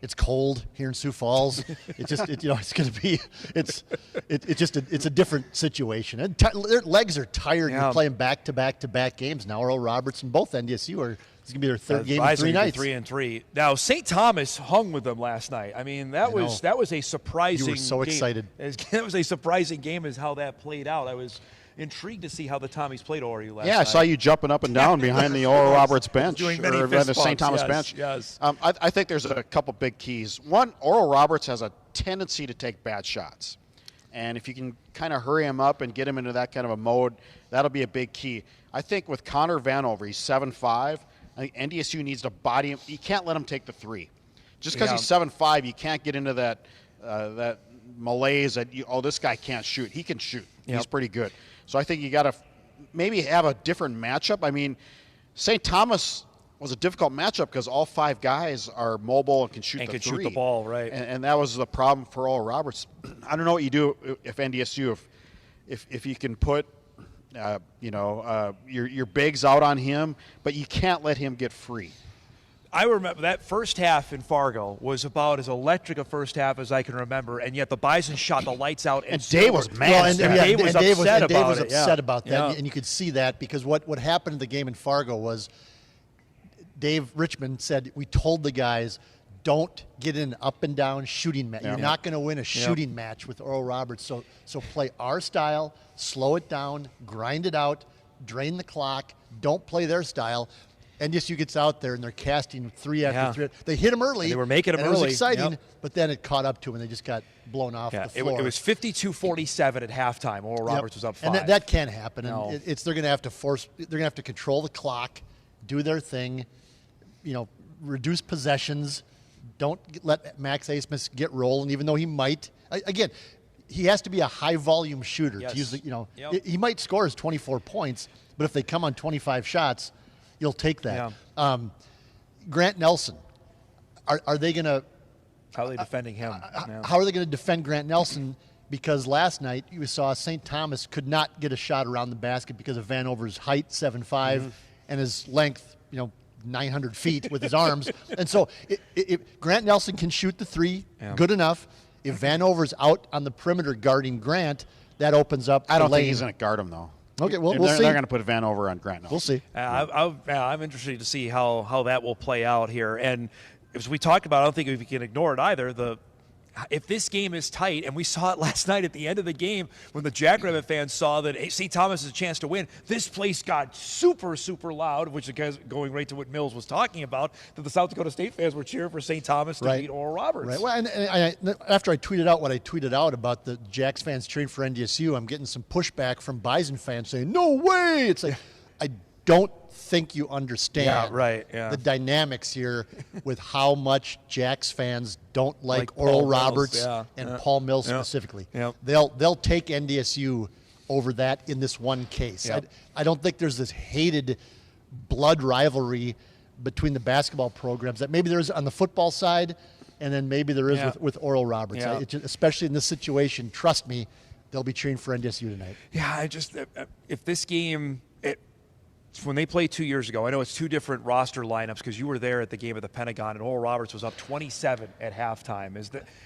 It's cold here in Sioux Falls. It's just, it's going to be, it's a different situation. And their legs are tired. You're playing back-to-back games now. Oral Roberts and both NDSU are. It's going to be their third game in 3 nights. 3-3. Now, St. Thomas hung with them last night. I mean, that was a surprising. You were so excited. That was a surprising game as how that played out. I was intrigued to see how the Tommies played over you last night. Yeah, I saw you jumping up and down behind the Oral Roberts bench, doing many or fist the St. Thomas bumps. bench. Yes. I think there's a couple big keys. One, Oral Roberts has a tendency to take bad shots. And if you can kind of hurry him up and get him into that kind of a mode, that'll be a big key. I think with Connor Vanover, he's 7'5". I think NDSU needs to body him. You can't let him take the 3. Just because he's 7'5", you can't get into that malaise that, this guy can't shoot. He can shoot. He's pretty good. So I think you got to maybe have a different matchup. I mean, St. Thomas was a difficult matchup because all 5 guys are mobile and can shoot And the can three. shoot the ball, right. And that was the problem for Oral Roberts. I don't know what you do if NDSU, if you can put, your bigs out on him, but you can't let him get free. I remember that first half in Fargo was about as electric a first half as I can remember, and yet the Bison shot the lights out. And Dave was mad. Well, and Dave was upset about Dave was it. upset about that, Yeah. and you could see that because what happened in the game in Fargo was Dave Richmond said, we told the guys, don't get in an up and down shooting match. You're not going to win a shooting match with Oral Roberts, so play our style, slow it down, grind it out, drain the clock, don't play their style. NDSU gets out there and they're casting 3 after 3. They hit them early. And they were making them and early. It was exciting, Yep. but then it caught up to them and they just got blown off the floor. It was 52-47 at halftime. Oral Roberts was up 5. And that can't happen. No. And they're going to have to they're going to have to control the clock, do their thing, reduce possessions. Don't let Max Asmus get rolling, even though he might. Again, he has to be a high volume shooter to use he might score his 24 points, but if they come on 25 shots, you'll take that. Yeah. Grant Nelson, are they going to? How are they defending him? How are they going to defend Grant Nelson? Because last night you saw St. Thomas could not get a shot around the basket because of Vanover's height, 7'5", and his length, 900 feet with his arms. And so if Grant Nelson can shoot the 3, good enough. If Vanover's out on the perimeter guarding Grant, that opens up. I don't think he's going to guard him though. Okay, we'll see. They're going to put Vanover on Grant Nelson. We'll see. I'm interested to see how that will play out here. And as we talked about, I don't think we can ignore it either. If this game is tight, and we saw it last night at the end of the game when the Jackrabbit fans saw that St. Thomas has a chance to win, this place got super, super loud, which is going right to what Mills was talking about, that the South Dakota State fans were cheering for St. Thomas to beat Oral Roberts. Right. Well, and after I tweeted out what I tweeted out about the Jacks fans cheering for NDSU, I'm getting some pushback from Bison fans saying, no way! It's like, I don't think you understand the dynamics here with how much Jacks fans don't like Oral Roberts and Paul Mills specifically. Yep. They'll take NDSU over that in this one case. Yep. I don't think there's this hated blood rivalry between the basketball programs that maybe there is on the football side, and then maybe there is with Oral Roberts. Yeah. Especially in this situation, trust me, they'll be cheering for NDSU tonight. Yeah, if this game. When they played 2 years ago, I know it's 2 different roster lineups because you were there at the game at the Pentagon, and Oral Roberts was up 27 at halftime.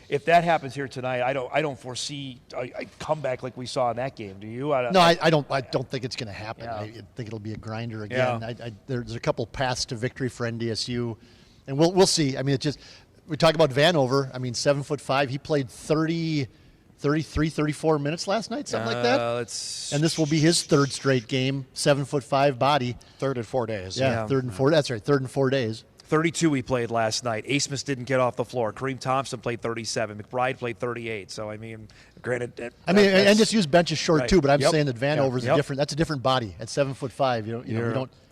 If that happens here tonight, I don't foresee a comeback like we saw in that game. Do you? I don't think it's going to happen. Yeah. I think it'll be a grinder again. Yeah. There's a couple paths to victory for NDSU, and we'll see. I mean, we talk about Vanover. I mean, 7'5". He played 33, 34 minutes last night, something like that. And this will be his 3rd straight game, 7'5" body. 3rd in 4 days. Yeah, 3rd and 4. That's right, 3rd in 4 days. 32 he played last night. Asmus didn't get off the floor. Kareem Thompson played 37. McBride played 38. So, I mean, granted. NDSU's bench is short too, but I'm saying that Vanover's Yep. that's a different body. At 7'5",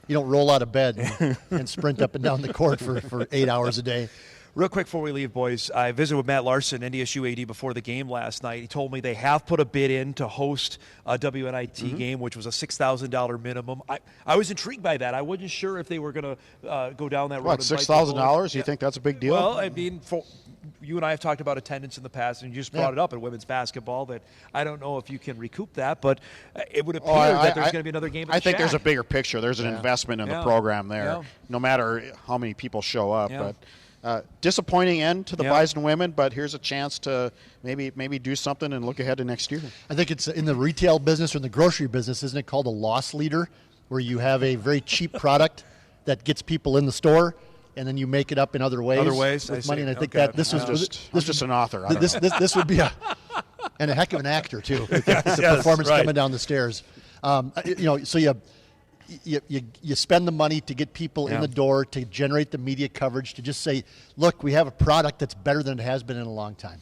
you don't roll out of bed and sprint up and down the court for 8 hours a day. Real quick before we leave, boys, I visited with Matt Larson, NDSU AD, before the game last night. He told me they have put a bid in to host a WNIT game, which was a $6,000 minimum. I was intrigued by that. I wasn't sure if they were going to go down that road. What, $6,000? You think that's a big deal? Well, I mean, you and I have talked about attendance in the past, and you just brought it up in women's basketball that I don't know if you can recoup that, but it would appear that there's going to be another game. I think there's a bigger picture. There's an investment in the program there, no matter how many people show up. Yeah. But disappointing end to the Bison women, but here's a chance to maybe do something and look ahead to next year. I think it's in the retail business or in the grocery business, isn't it called a loss leader, where you have a very cheap product that gets people in the store, and then you make it up in other ways. With money. And I think that this was just an author. This would be and a heck of an actor too. With the performance coming down the stairs. So you spend the money to get people in the door, to generate the media coverage, to just say, look, we have a product that's better than it has been in a long time.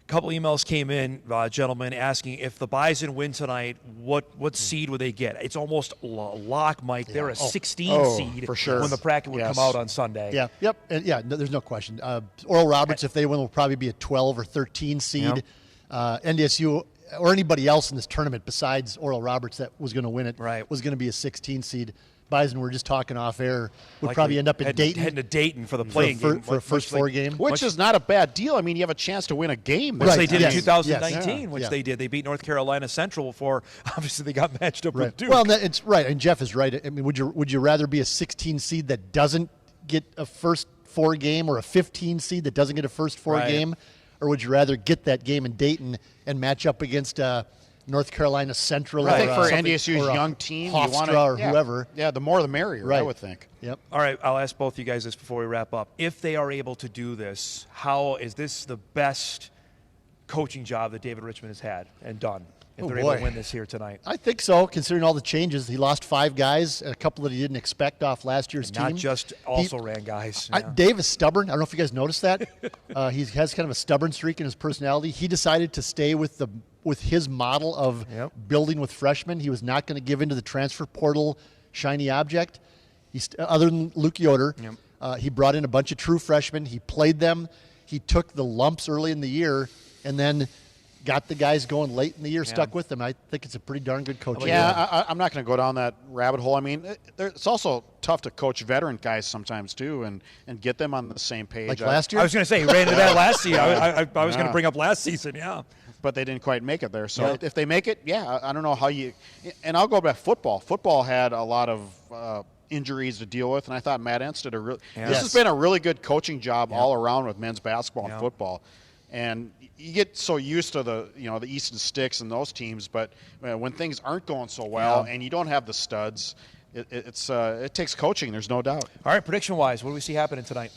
A couple emails came in, gentlemen, asking if the Bison win tonight, what seed would they get? It's almost a lock, Mike. They're a 16 seed for sure. when the bracket would come out on Sunday. Yeah, yep, and there's no question. Oral Roberts, if they win, will probably be a 12 or 13 seed. NDSU or anybody else in this tournament besides Oral Roberts that was going to win it was going to be a 16 seed. Bison, we were just talking off air, would Likely probably end up in Dayton. Heading to Dayton for the playing game. For a first four game. Which is not a bad deal. I mean, you have a chance to win a game. Which they did Yes. in 2019, Yes. which Yeah. they did. They beat North Carolina Central before, obviously, they got matched up Right. with Duke. Well, it's right, and Jeff is right. I mean, would you rather be a 16 seed that doesn't get a first four game, or a 15 seed that doesn't get a first four Right. game, or would you rather get that game in Dayton and match up against North Carolina Central? I think or, for something- NDSU's or a young team, you Hofstra want or whoever. Yeah, the more the merrier. I Right. would think. Yep. All right, I'll ask both you guys this before we wrap up. If they are able to do this, how is this the best coaching job that David Richmond has had and done? If they're able to win this here tonight. I think so, considering all the changes. He lost 5 guys, a couple that he didn't expect off last year's team. Not just also-ran guys. Dave is stubborn. I don't know if you guys noticed that. He has kind of a stubborn streak in his personality. He decided to stay with his model of building with freshmen. He was not going to give into the transfer portal shiny object. Other than Luke Yoder, he brought in a bunch of true freshmen. He played them. He took the lumps early in the year and then got the guys going late in the year, stuck with them. I think it's a pretty darn good coaching. Yeah, I'm not going to go down that rabbit hole. I mean, it's also tough to coach veteran guys sometimes too, and get them on the same page. Like last year? I was going to say, he ran into that last season. I was going to bring up last season, but they didn't quite make it there. So if they make it, I don't know how you. And I'll go back football. Football had a lot of injuries to deal with, and I thought Matt Entz did this has been a really good coaching job all around with men's basketball and football. And you get so used to the Easton Sticks and those teams, but when things aren't going so well and you don't have the studs, it takes coaching. There's no doubt. All right, prediction-wise, what do we see happening tonight?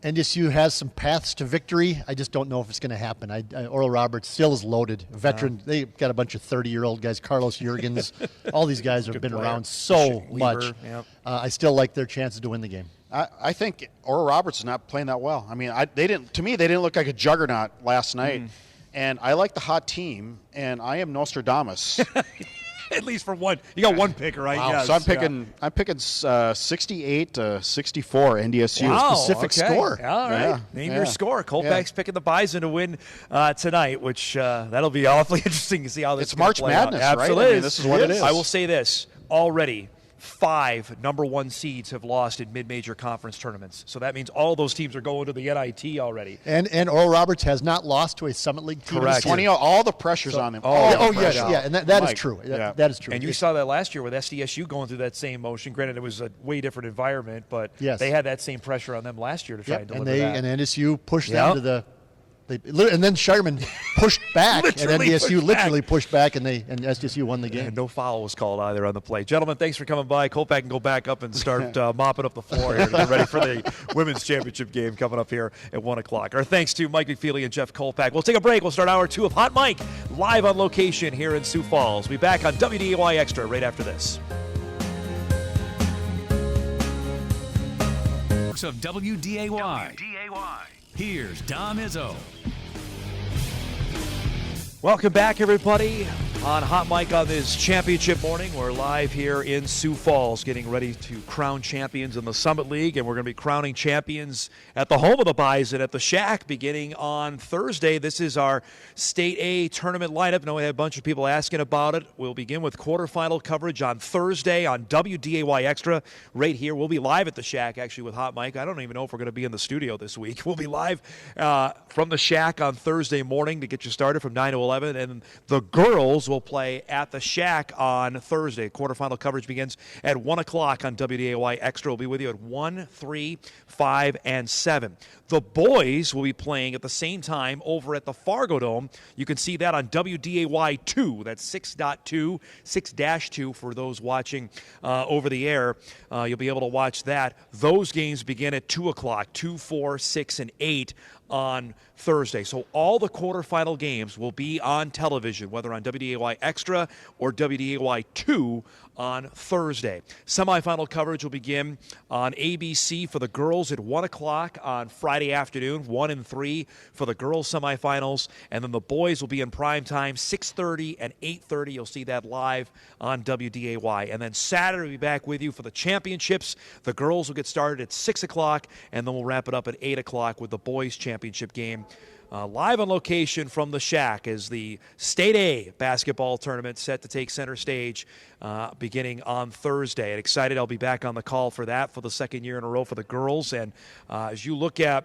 NDSU has some paths to victory. I just don't know if it's going to happen. Oral Roberts still is loaded. Veteran. They've got a bunch of 30-year-old guys. Carlos Jurgens. All these guys have been around so much. I still like their chances to win the game. I think Oral Roberts is not playing that well. I mean, they didn't look like a juggernaut last night. And I like the hot team, and I am Nostradamus. At least for one. You got one pick, right? Wow. Yes, So I'm picking 68 to 64 NDSU. Wow, Specific score. All right. Name your score. Kolpack's picking the Bison to win tonight, which that'll be awfully interesting to see how this It's March Madness, right? Absolutely. I mean, this is what it is. I will say this already. 5 number 1 seeds have lost in mid-major conference tournaments. So that means all those teams are going to the NIT already. And Oral Roberts has not lost to a Summit League team. Correct. 20, all the pressure's on them. And that is true. That is true. And you saw that last year with SDSU going through that same motion. Granted, it was a way different environment, but they had that same pressure on them last year to try and deliver that. And NDSU pushed them to the. And then Shireman pushed back, and NDSU literally pushed back, and SDSU won the game. And no foul was called either on the play. Gentlemen, thanks for coming by. Kolpack can go back up and start mopping up the floor here to get ready for the women's championship game coming up here at 1 o'clock. Our thanks to Mike McFeely and Jeff Kolpack. We'll take a break. We'll start hour 2 of Hot Mike live on location here in Sioux Falls. We'll be back on WDAY Extra right after this. Of WDAY. Here's Dom Izzo. Welcome back, everybody, on Hot Mike on this championship morning. We're live here in Sioux Falls getting ready to crown champions in the Summit League, and we're going to be crowning champions at the home of the Bison at the Shack beginning on Thursday. This is our State A tournament lineup. I know we had a bunch of people asking about it. We'll begin with quarterfinal coverage on Thursday on WDAY Extra right here. We'll be live at the Shack, actually, with Hot Mike. I don't even know if we're going to be in the studio this week. We'll be live from the Shack on Thursday morning to get you started from 9 to 11. And the girls will play at the Shack on Thursday. Quarterfinal coverage begins at 1 o'clock on WDAY Extra. We'll be with you at 1, 3, 5, and 7. The boys will be playing at the same time over at the Fargo Dome. You can see that on WDAY 2. That's 6.2, 6-2 for those watching over the air. You'll be able to watch that. Those games begin at 2 o'clock, 2, 4, 6, and 8 on Thursday. So all the quarterfinal games will be on television, whether on WDAY Extra or WDAY 2 on Thursday. Semifinal coverage will begin on ABC for the girls at 1 o'clock on Friday afternoon, 1 and 3 for the girls semifinals, and then the boys will be in prime time, 6:30 and 8:30. You'll see that live on WDAY. And then Saturday we'll be back with you for the championships. The girls will get started at 6 o'clock, and then we'll wrap it up at 8 o'clock with the boys championship game live on location from the Shack is the State A basketball tournament set to take center stage beginning on Thursday. And excited I'll be back on the call for that for the second year in a row for the girls. And as you look at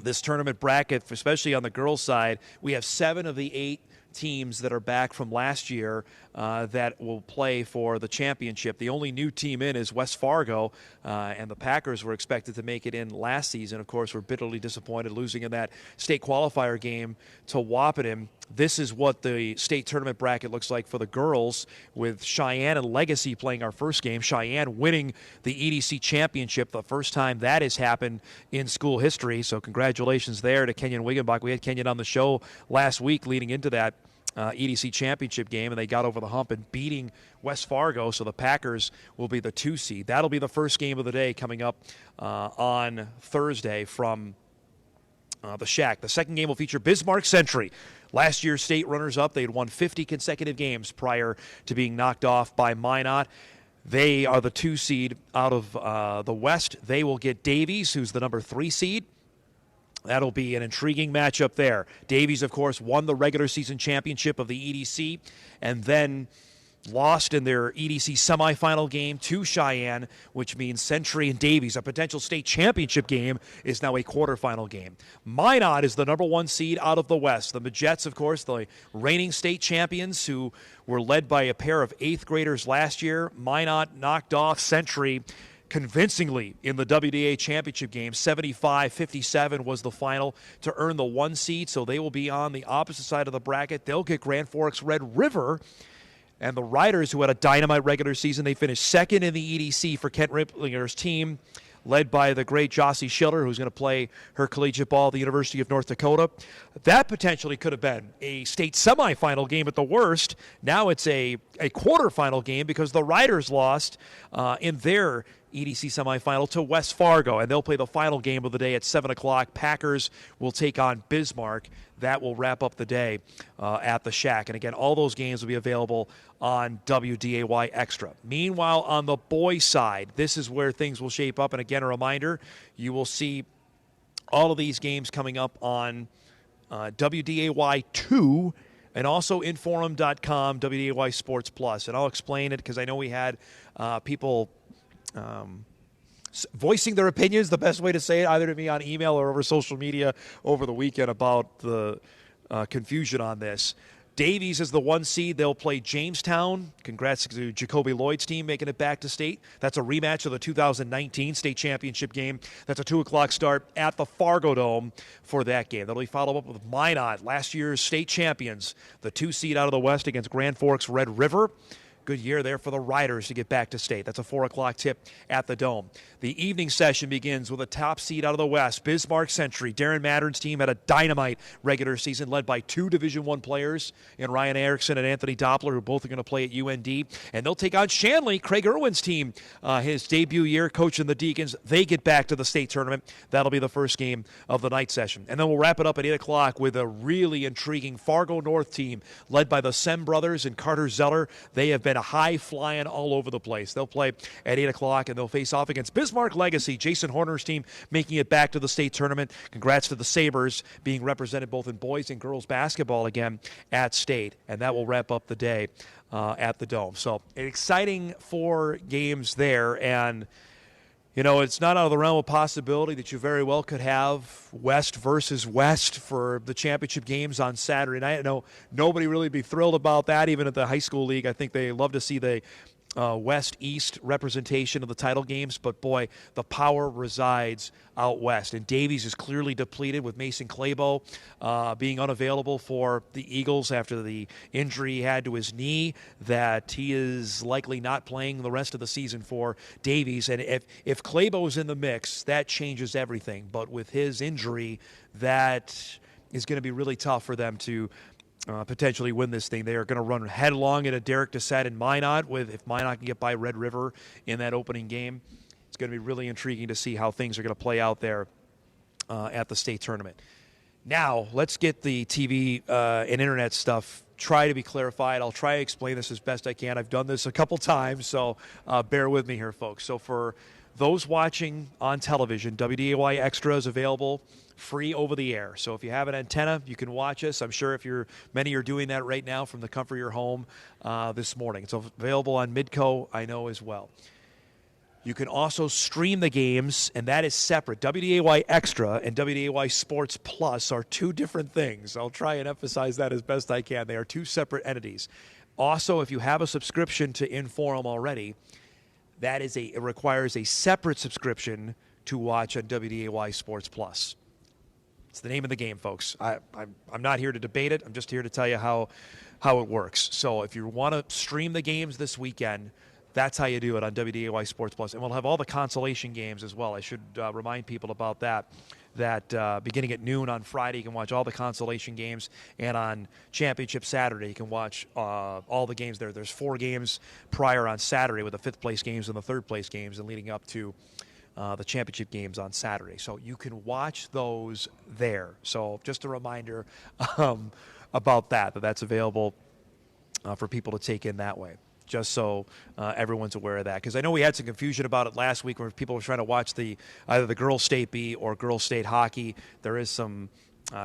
this tournament bracket, especially on the girls' side, we have 7 of the 8 teams that are back from last year that will play for the championship. The only new team in is West Fargo, and the Packers were expected to make it in last season. Of course, were bitterly disappointed losing in that state qualifier game to Wahpeton. This is what the state tournament bracket looks like for the girls, with Cheyenne and Legacy playing our first game. Cheyenne winning the EDC championship, the first time that has happened in school history. So congratulations there to Kenyon Wiggenbach. We had Kenyon on the show last week leading into that EDC championship game, and they got over the hump and beating West Fargo, so the Packers will be the 2 seed. That'll be the first game of the day coming up on Thursday from the Shack. The second game will feature Bismarck Century. Last year's state runners-up, they had won 50 consecutive games prior to being knocked off by Minot. They are the 2 seed out of the West. They will get Davies, who's the number 3 seed. That'll be an intriguing matchup there. Davies, of course, won the regular season championship of the EDC and then lost in their EDC semifinal game to Cheyenne, which means Century and Davies, a potential state championship game, is now a quarterfinal game. Minot is the number 1 seed out of the West. The Majets, of course, the reigning state champions who were led by a pair of 8th graders last year. Minot knocked off Century convincingly in the WDA championship game. 75-57 was the final to earn the 1 seed, so they will be on the opposite side of the bracket. They'll get Grand Forks Red River. And the Riders, who had a dynamite regular season, they finished second in the EDC for Kent Riplinger's team, led by the great Jossie Schiller, who's going to play her collegiate ball at the University of North Dakota. That potentially could have been a state semifinal game at the worst. Now it's a quarterfinal game because the Riders lost in their EDC semifinal to West Fargo, and they'll play the final game of the day at 7 o'clock. Packers will take on Bismarck. That will wrap up the day at the Shack. And again, all those games will be available on WDAY Extra. Meanwhile, on the boys' side, this is where things will shape up. And again, a reminder, you will see all of these games coming up on WDAY 2 and also InForum.com, WDAY Sports Plus. And I'll explain it because I know we had people voicing their opinions, the best way to say it, either to me on email or over social media over the weekend about the confusion on this. Davies is the 1 seed. They'll play Jamestown. Congrats to Jacoby Lloyd's team making it back to state. That's a rematch of the 2019 state championship game. That's a 2 o'clock start at the Fargo Dome for that game. That'll be followed up with Minot, last year's state champions, the 2 seed out of the West against Grand Forks Red River. Good year there for the Riders to get back to state. That's a 4 o'clock tip at the Dome. The evening session begins with a top seed out of the West, Bismarck Century. Darren Mattern's team had a dynamite regular season led by 2 Division I players in Ryan Erickson and Anthony Doppler, who both are going to play at UND. And they'll take on Shanley, Craig Irwin's team, his debut year coaching the Deacons. They get back to the state tournament. That'll be the first game of the night session. And then we'll wrap it up at 8 o'clock with a really intriguing Fargo North team led by the Sem brothers and Carter Zeller. They have been a high-flying all over the place. They'll play at 8 o'clock, and they'll face off against Bismarck Legacy. Jason Horner's team making it back to the state tournament. Congrats to the Sabres being represented both in boys and girls basketball again at state. And that will wrap up the day at the Dome. So an exciting 4 games there. And, you know, it's not out of the realm of possibility that you very well could have West versus West for the championship games on Saturday night. I know nobody really be thrilled about that, even at the high school league. I think they love to see the West-East representation of the title games, but boy, the power resides out west. And Davies is clearly depleted with Mason Claybo being unavailable for the Eagles after the injury he had to his knee, that he is likely not playing the rest of the season for Davies. And if Claybo's in the mix, that changes everything. But with his injury, that is going to be really tough for them to potentially win this thing. They are going to run headlong into Derek Dessette and Minot. If Minot can get by Red River in that opening game, it's going to be really intriguing to see how things are going to play out there at the state tournament. Now, let's get the TV and internet stuff try to be clarified. I'll try to explain this as best I can. I've done this a couple times, so bear with me here, folks. So for those watching on television, WDAY Extra is available free over the air. So if you have an antenna, you can watch us. I'm sure many are doing that right now from the comfort of your home this morning. It's available on Midco, I know, as well. You can also stream the games, and that is separate. WDAY Extra and WDAY Sports Plus are two different things. I'll try and emphasize that as best I can. They are two separate entities. Also, if you have a subscription to InForum already, it requires a separate subscription to watch on WDAY Sports Plus. It's the name of the game, folks. I'm not here to debate it. I'm just here to tell you how it works. So if you want to stream the games this weekend, that's how you do it on WDAY Sports Plus. And we'll have all the consolation games as well. I should remind people about that beginning at noon on Friday, you can watch all the consolation games. And on Championship Saturday, you can watch all the games there. There's 4 games prior on Saturday with the 5th-place games and the 3rd-place games and leading up to the championship games on Saturday. So you can watch those there. So just a reminder about that's available for people to take in that way, just so everyone's aware of that. Because I know we had some confusion about it last week where people were trying to watch either the girls' state B or girls' state hockey. There is some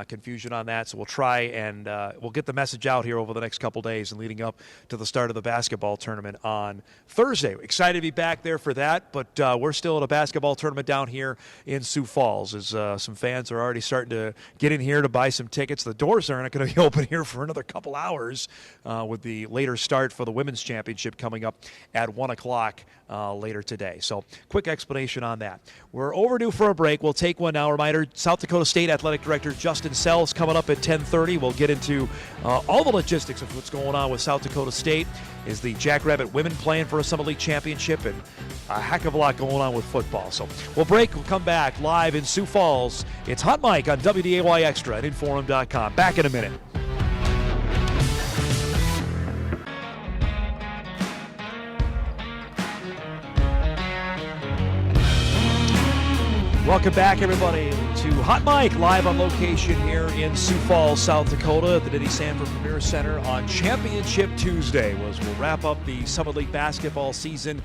confusion on that, so we'll try and we'll get the message out here over the next couple days and leading up to the start of the basketball tournament on Thursday. Excited to be back there for that, but we're still at a basketball tournament down here in Sioux Falls as some fans are already starting to get in here to buy some tickets. The doors aren't going to be open here for another couple hours with the later start for the women's championship coming up at 1 o'clock later today. So quick explanation on that. We're overdue for a break. We'll take one now. Reminder, South Dakota State Athletic Director Justin Sells coming up at 10:30. We'll get into all the logistics of what's going on with South Dakota State. Is the Jackrabbit women playing for a Summit League championship, and a heck of a lot going on with football. So we'll break. We'll come back live in Sioux Falls. It's Hot Mike on WDAY Extra at Inforum.com. Back in a minute. Welcome back, everybody, to Hot Mike, live on location here in Sioux Falls, South Dakota, at the Denny Sanford Premier Center on Championship Tuesday. We'll wrap up the Summit League basketball season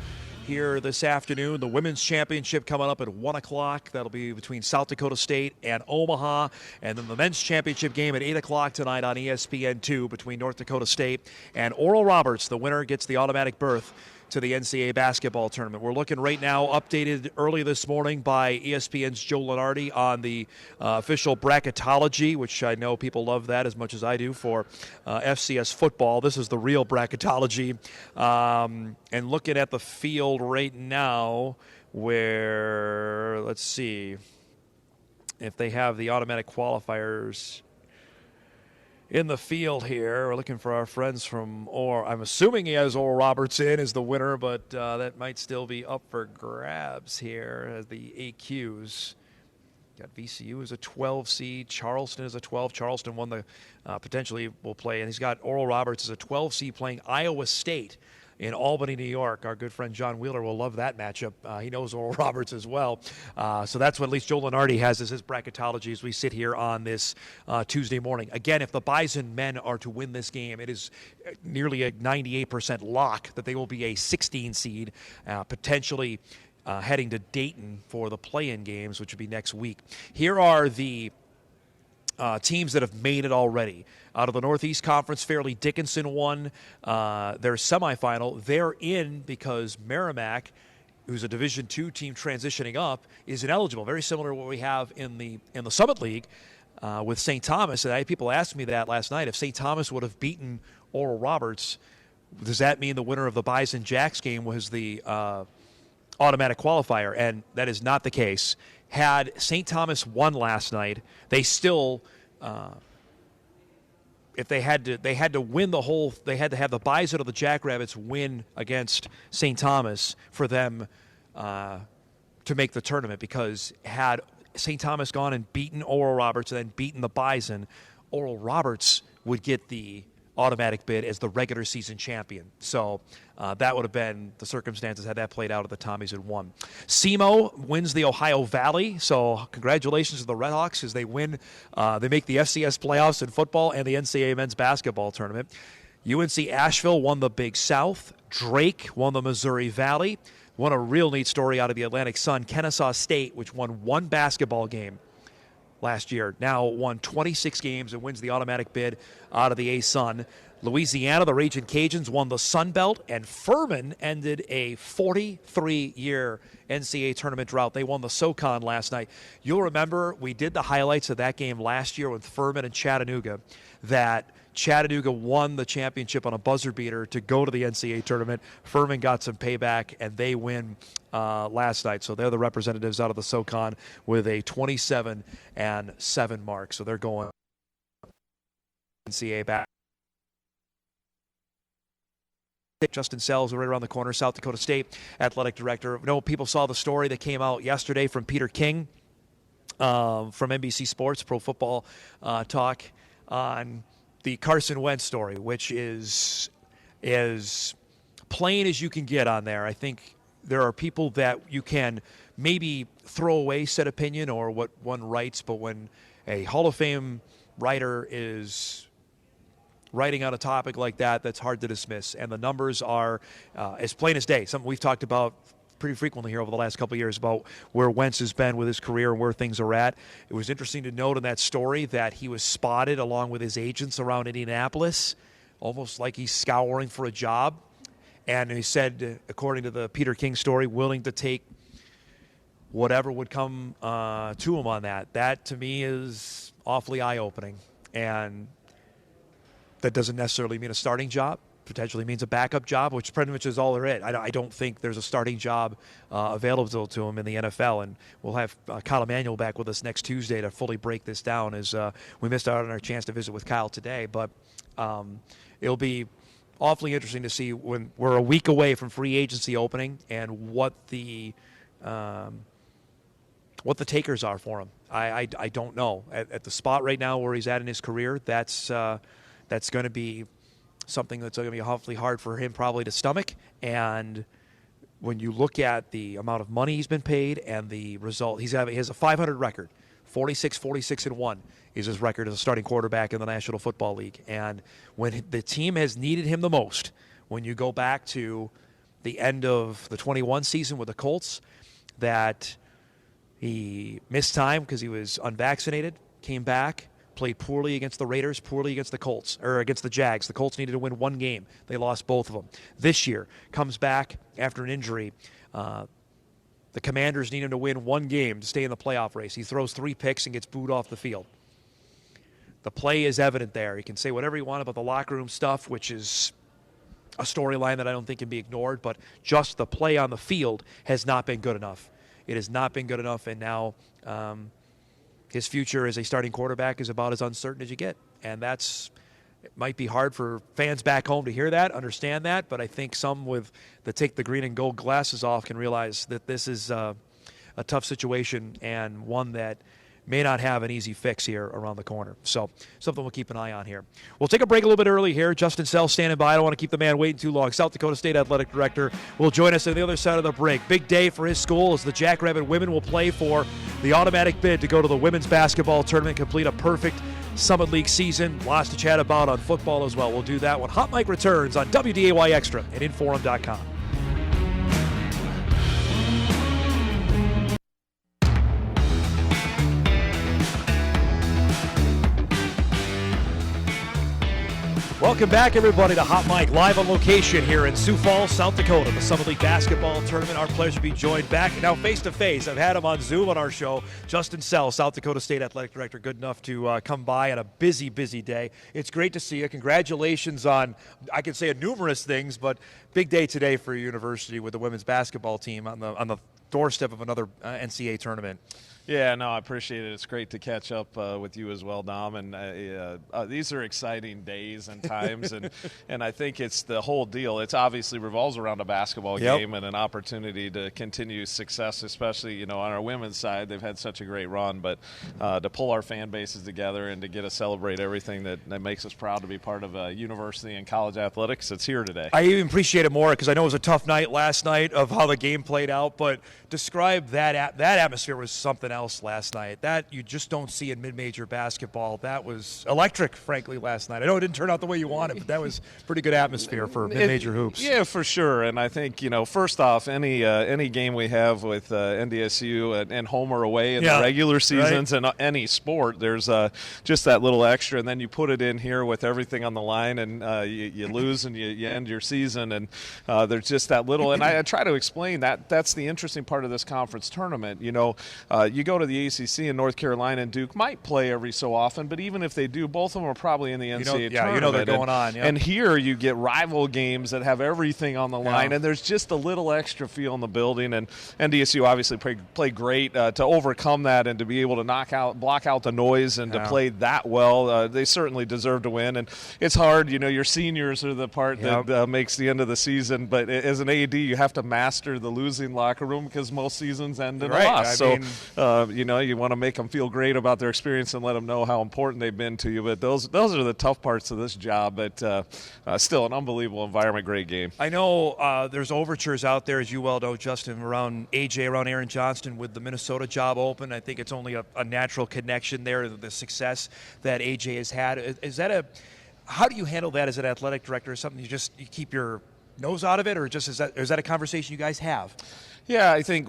here this afternoon. The women's championship coming up at 1 o'clock. That'll be between South Dakota State and Omaha. And then the men's championship game at 8 o'clock tonight on ESPN2 between North Dakota State and Oral Roberts. The winner gets the automatic berth to the NCAA basketball tournament. We're looking right now, updated early this morning by ESPN's Joe Lunardi on the official bracketology, which I know people love that as much as I do for FCS football. This is the real bracketology. And looking at the field right now where, let's see, if they have the automatic qualifiers in the field here. We're looking for our friends from I'm assuming he has Oral Roberts in as the winner, but that might still be up for grabs here as the AQs. Got VCU as a 12 seed. Charleston as a 12. Charleston won the potentially will play, and he's got Oral Roberts as a 12 seed playing Iowa State in Albany, New York. Our good friend John Wheeler will love that matchup. He knows Oral Roberts as well. So that's what at least Joe Lunardi has as his bracketology as we sit here on this Tuesday morning. Again, if the Bison men are to win this game, it is nearly a 98% lock that they will be a 16 seed, potentially heading to Dayton for the play-in games, which would be next week. Here are the teams that have made it already. Out of the Northeast Conference, Fairleigh Dickinson won their semifinal. They're in because Merrimack, who's a Division II team transitioning up, is ineligible. Very similar to what we have in the Summit League with St. Thomas. And I had people ask me that last night. If St. Thomas would have beaten Oral Roberts, does that mean the winner of the Bison Jacks game was the automatic qualifier? And that is not the case. Had St. Thomas won last night, they still if they had to win the whole, they had to have the Bison or the Jackrabbits win against St. Thomas for them to make the tournament, because had St. Thomas gone and beaten Oral Roberts and then beaten the Bison, Oral Roberts would get the automatic bid as the regular season champion. So that would have been the circumstances had that played out if the Tommies had won. SEMO wins the Ohio Valley, so congratulations to the Redhawks as they win. They make the FCS playoffs in football and the NCAA men's basketball tournament. UNC Asheville won the Big South. Drake won the Missouri Valley. Won a real neat story out of the Atlantic Sun. Kennesaw State, which won one basketball game last year, now won 26 games and wins the automatic bid out of the A-Sun. Louisiana, the Raging Cajuns, won the Sun Belt, and Furman ended a 43-year NCAA tournament drought. They won the SoCon last night. You'll remember we did the highlights of that game last year with Furman and Chattanooga, that Chattanooga won the championship on a buzzer beater to go to the NCAA tournament. Furman got some payback, and they win last night. So they're the representatives out of the SoCon with a 27-7 mark. So they're going NCAA back. Justin Sells right around the corner, South Dakota State athletic director. I know people saw the story that came out yesterday from Peter King from NBC Sports, Pro Football Talk, on the Carson Wentz story, which is as plain as you can get on there. I think there are people that you can maybe throw away said opinion or what one writes, but when a Hall of Fame writer is writing on a topic like that, that's hard to dismiss. And the numbers are as plain as day. Something we've talked about pretty frequently here over the last couple of years about where Wentz has been with his career and where things are at. It was interesting to note in that story that he was spotted along with his agents around Indianapolis, almost like he's scouring for a job. And he said, according to the Peter King story, willing to take whatever would come to him on that. That, to me, is awfully eye-opening. And that doesn't necessarily mean a starting job. Potentially means a backup job, which pretty much is all there is. I don't think there's a starting job available to him in the NFL. And we'll have Kyle Emanuel back with us next Tuesday to fully break this down, as we missed out on our chance to visit with Kyle today. But it'll be awfully interesting to see when we're a week away from free agency opening and what the takers are for him. I don't know. At the spot right now where he's at in his career, that's going to be something that's going to be awfully hard for him probably to stomach. And when you look at the amount of money he's been paid and the result, he has a 500 record. 46-1 is his record as a starting quarterback in the National Football League. And when the team has needed him the most, when you go back to the end of the 21 season with the Colts, that he missed time because he was unvaccinated, came back, played poorly against the Raiders, poorly against the Colts, or against the Jags. The Colts needed to win one game. They lost both of them. This year, comes back after an injury. The Commanders need him to win one game to stay in the playoff race. He throws 3 picks and gets booed off the field. The play is evident there. You can say whatever you want about the locker room stuff, which is a storyline that I don't think can be ignored, but just the play on the field has not been good enough. It has not been good enough, and now his future as a starting quarterback is about as uncertain as you get. And it might be hard for fans back home to hear that, understand that, but I think some that take the green and gold glasses off can realize that this is a tough situation and one that may not have an easy fix here around the corner. So something we'll keep an eye on here. We'll take a break a little bit early here. Justin Sells standing by. I don't want to keep the man waiting too long. South Dakota State Athletic Director will join us on the other side of the break. Big day for his school as the Jackrabbit women will play for the automatic bid to go to the women's basketball tournament, complete a perfect Summit League season. Lots to chat about on football as well. We'll do that when Hot Mike returns on WDAY Extra and InForum.com. Welcome back, everybody, to Hot Mike, live on location here in Sioux Falls, South Dakota, the Summit League basketball tournament. Our pleasure to be joined back now face-to-face. I've had him on Zoom on our show. Justin Sells, South Dakota State Athletic Director, good enough to come by on a busy, busy day. It's great to see you. Congratulations on, I can say numerous things, but big day today for your university with the women's basketball team on the doorstep of another NCAA tournament. Yeah, no, I appreciate it. It's great to catch up with you as well, Dom. And these are exciting days and times, and I think it's the whole deal. It's obviously revolves around a basketball game and an opportunity to continue success, especially on our women's side. They've had such a great run, but to pull our fan bases together and to get to celebrate everything that makes us proud to be part of university and college athletics, it's here today. I even appreciate appreciate it more because I know it was a tough night last night of how the game played out, but describe that atmosphere was something else last night. That you just don't see in mid-major basketball. That was electric, frankly, last night. I know it didn't turn out the way you wanted, but that was pretty good atmosphere for mid-major hoops. Yeah, for sure. And I think, first off, any game we have with NDSU and home or away in the regular seasons and any sport, there's just that little extra, and then you put it in here with everything on the line, and you lose and you end your season, and there's just that little. And I try to explain that's the interesting part of this conference tournament. You go to the ACC, and North Carolina and Duke might play every so often, but even if they do, both of them are probably in the NCAA tournament. They're going on. And here you get rival games that have everything on the line, and there's just a little extra feel in the building. And NDSU obviously played great to overcome that and to be able to block out the noise and to play that well. They certainly deserve to win, and it's hard. Your seniors are the part that makes the end of the season, but as an AD, you have to master the losing locker room because most seasons end in a loss. You want to make them feel great about their experience and let them know how important they've been to you. But those are the tough parts of this job. But still, an unbelievable environment, great game. I know there's overtures out there, as you well know, Justin, around AJ, around Aaron Johnston with the Minnesota job open. I think it's only a natural connection there, the success that AJ has had. How do you handle that as an athletic director? Is something you keep your nose out of it, or is that a conversation you guys have? Yeah, I think,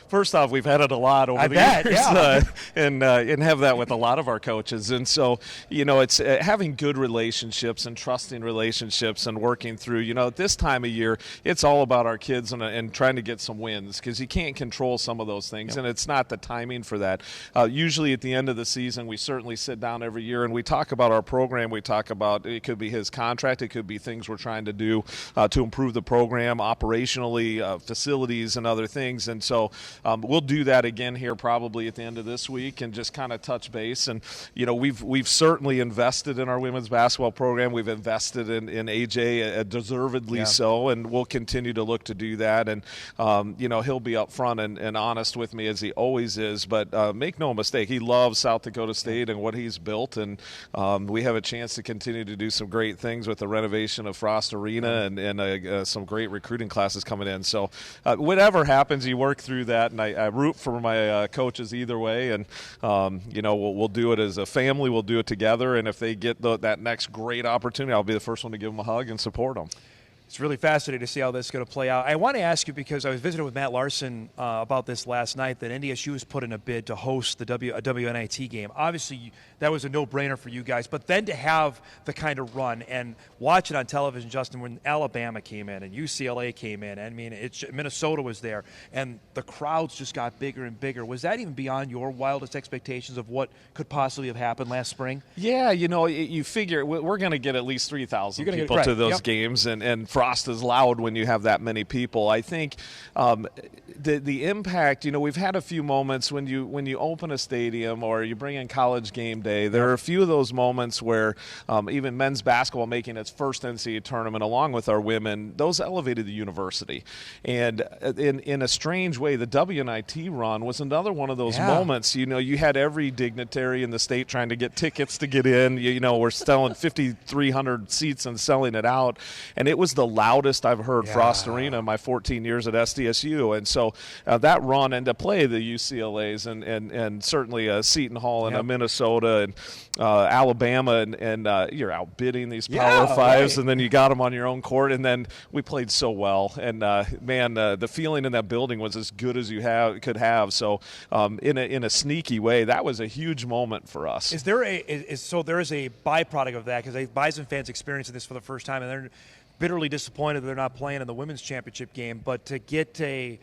first off, we've had it a lot over the years and have that with a lot of our coaches. And so, it's having good relationships and trusting relationships and working through, at this time of year, it's all about our kids and trying to get some wins because you can't control some of those things, and it's not the timing for that. Usually at the end of the season, we certainly sit down every year and we talk about our program. We talk about, it could be his contract, it could be things we're trying to do to improve the program operationally, facilities and other things. And so we'll do that again here probably at the end of this week and just kind of touch base. And we've certainly invested in our women's basketball program. We've invested in AJ, deservedly so, and we'll continue to look to do that. And he'll be upfront and honest with me as he always is, but make no mistake, he loves South Dakota State and what he's built, and we have a chance to continue to do some great things with the renovation of Frost Arena and some great recruiting classes coming in. So whatever happens, you work through that, and I root for my coaches either way, and we'll do it as a family, we'll do it together, and if they get that next great opportunity, I'll be the first one to give them a hug and support them. It's really fascinating to see how this is going to play out. I want to ask you, because I was visiting with Matt Larson about this last night, that NDSU has put in a bid to host a WNIT game. Obviously, that was a no-brainer for you guys, but then to have the kind of run and watch it on television, Justin, when Alabama came in and UCLA came in, Minnesota was there, and the crowds just got bigger and bigger. Was that even beyond your wildest expectations of what could possibly have happened last spring? Yeah, you figure we're going to get at least 3,000 people to those games, and Frost is loud when you have that many people. I think the impact, we've had a few moments when you open a stadium or you bring in College Game Day. There are a few of those moments where even men's basketball making its first NCAA tournament along with our women, those elevated the university. And in a strange way, the WNIT run was another one of those moments. You had every dignitary in the state trying to get tickets to get in. We're selling 5,300 seats and selling it out. And it was the loudest I've heard Frost Arena in my 14 years at SDSU. And so that run, and to play the UCLAs and certainly Seton Hall and Minnesota and Alabama, and you're outbidding these Power Fives, and then you got them on your own court, and then we played so well. And the feeling in that building was as good as you could have. So in a sneaky way, that was a huge moment for us. Is there there is a byproduct of that, because Bison fans experiencing this for the first time, and they're bitterly disappointed that they're not playing in the women's championship game, but to get a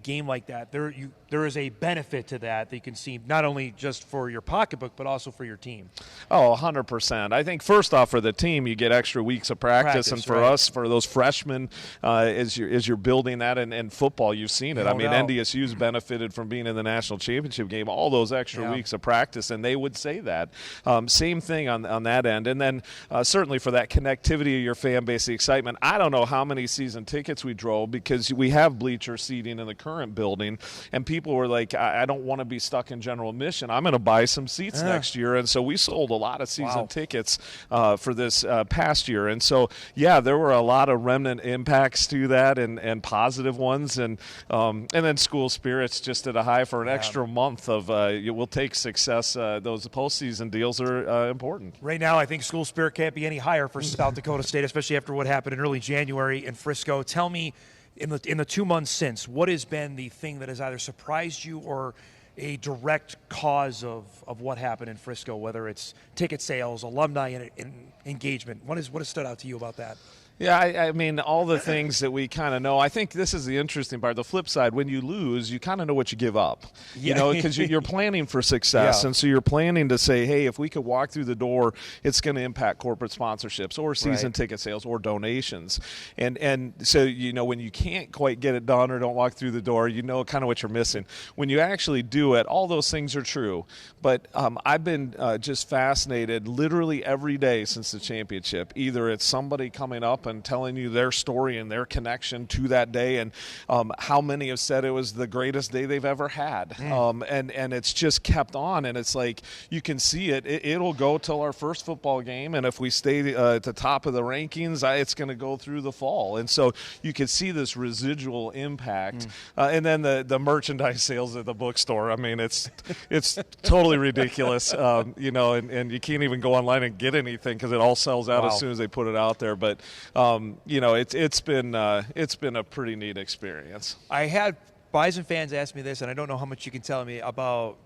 game like that, there is a benefit to that you can see, not only just for your pocketbook but also for your team. Oh, 100%. I think first off, for the team, you get extra weeks of practice, and for us, for those freshmen, as you're building that, and football, you've seen it. NDSU's benefited from being in the national championship game, all those extra weeks of practice, and they would say that. Same thing on that end. And then certainly for that connectivity of your fan base, the excitement. I don't know how many season tickets we drove, because we have bleacher seating seating in the current building, and people were like, I don't want to be stuck in general admission. I'm going to buy some seats next year. And so we sold a lot of season tickets for this past year. And so, yeah, there were a lot of remnant impacts to that and positive ones. And then school spirits just at a high for an extra month of we'll take success. Those postseason deals are important. Right now, I think school spirit can't be any higher for South Dakota State, especially after what happened in early January in Frisco. Tell me, in the 2 months since, what has been the thing that has either surprised you or a direct cause of what happened in Frisco, whether it's ticket sales, alumni engagement? What has stood out to you about that? Yeah, I mean, all the things that we kind of know. I think this is the interesting part. The flip side, when you lose, you kind of know what you give up, you know, because you're planning for success. And so you're planning to say, hey, if we could walk through the door, it's going to impact corporate sponsorships or season ticket sales or donations. And so, you know, when you can't quite get it done or don't walk through the door, you know kind of what you're missing. When you actually do it, all those things are true. But I've been just fascinated literally every day since the championship. Either it's somebody coming up and telling you their story and their connection to that day, and how many have said it was the greatest day they've ever had. And it's just kept on, and it's like you can see it'll go till our first football game, and if we stay at the top of the rankings, it's going to go through the fall. And so you can see this residual impact. And then the merchandise sales at the bookstore, I mean, it's totally ridiculous, you know, and you can't even go online and get anything because it all sells out as soon as they put it out there. But you know, it's been a pretty neat experience. I had Bison fans ask me this, and I don't know how much you can tell me about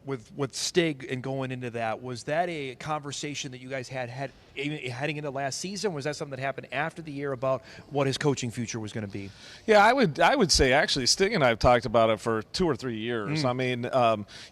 with Stig and going into that. Was that a conversation that you guys had heading into last season? Was that something that happened after the year about what his coaching future was going to be? Yeah, I would say actually Stig and I have talked about it for 2 or 3 years. I mean,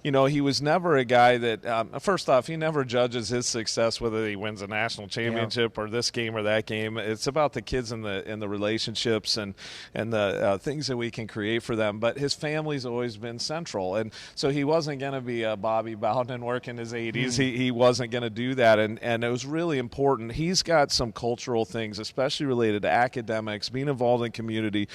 you know, he was never a guy that first off, he never judges his success whether he wins a national championship or this game or that game. It's about the kids and the relationships and the things that we can create for them. But his family's always been central, and so he wasn't going to be Bobby Bowden work in his 80s. He wasn't going to do that, and it was really important. He's got some cultural things, especially related to academics, being involved in community,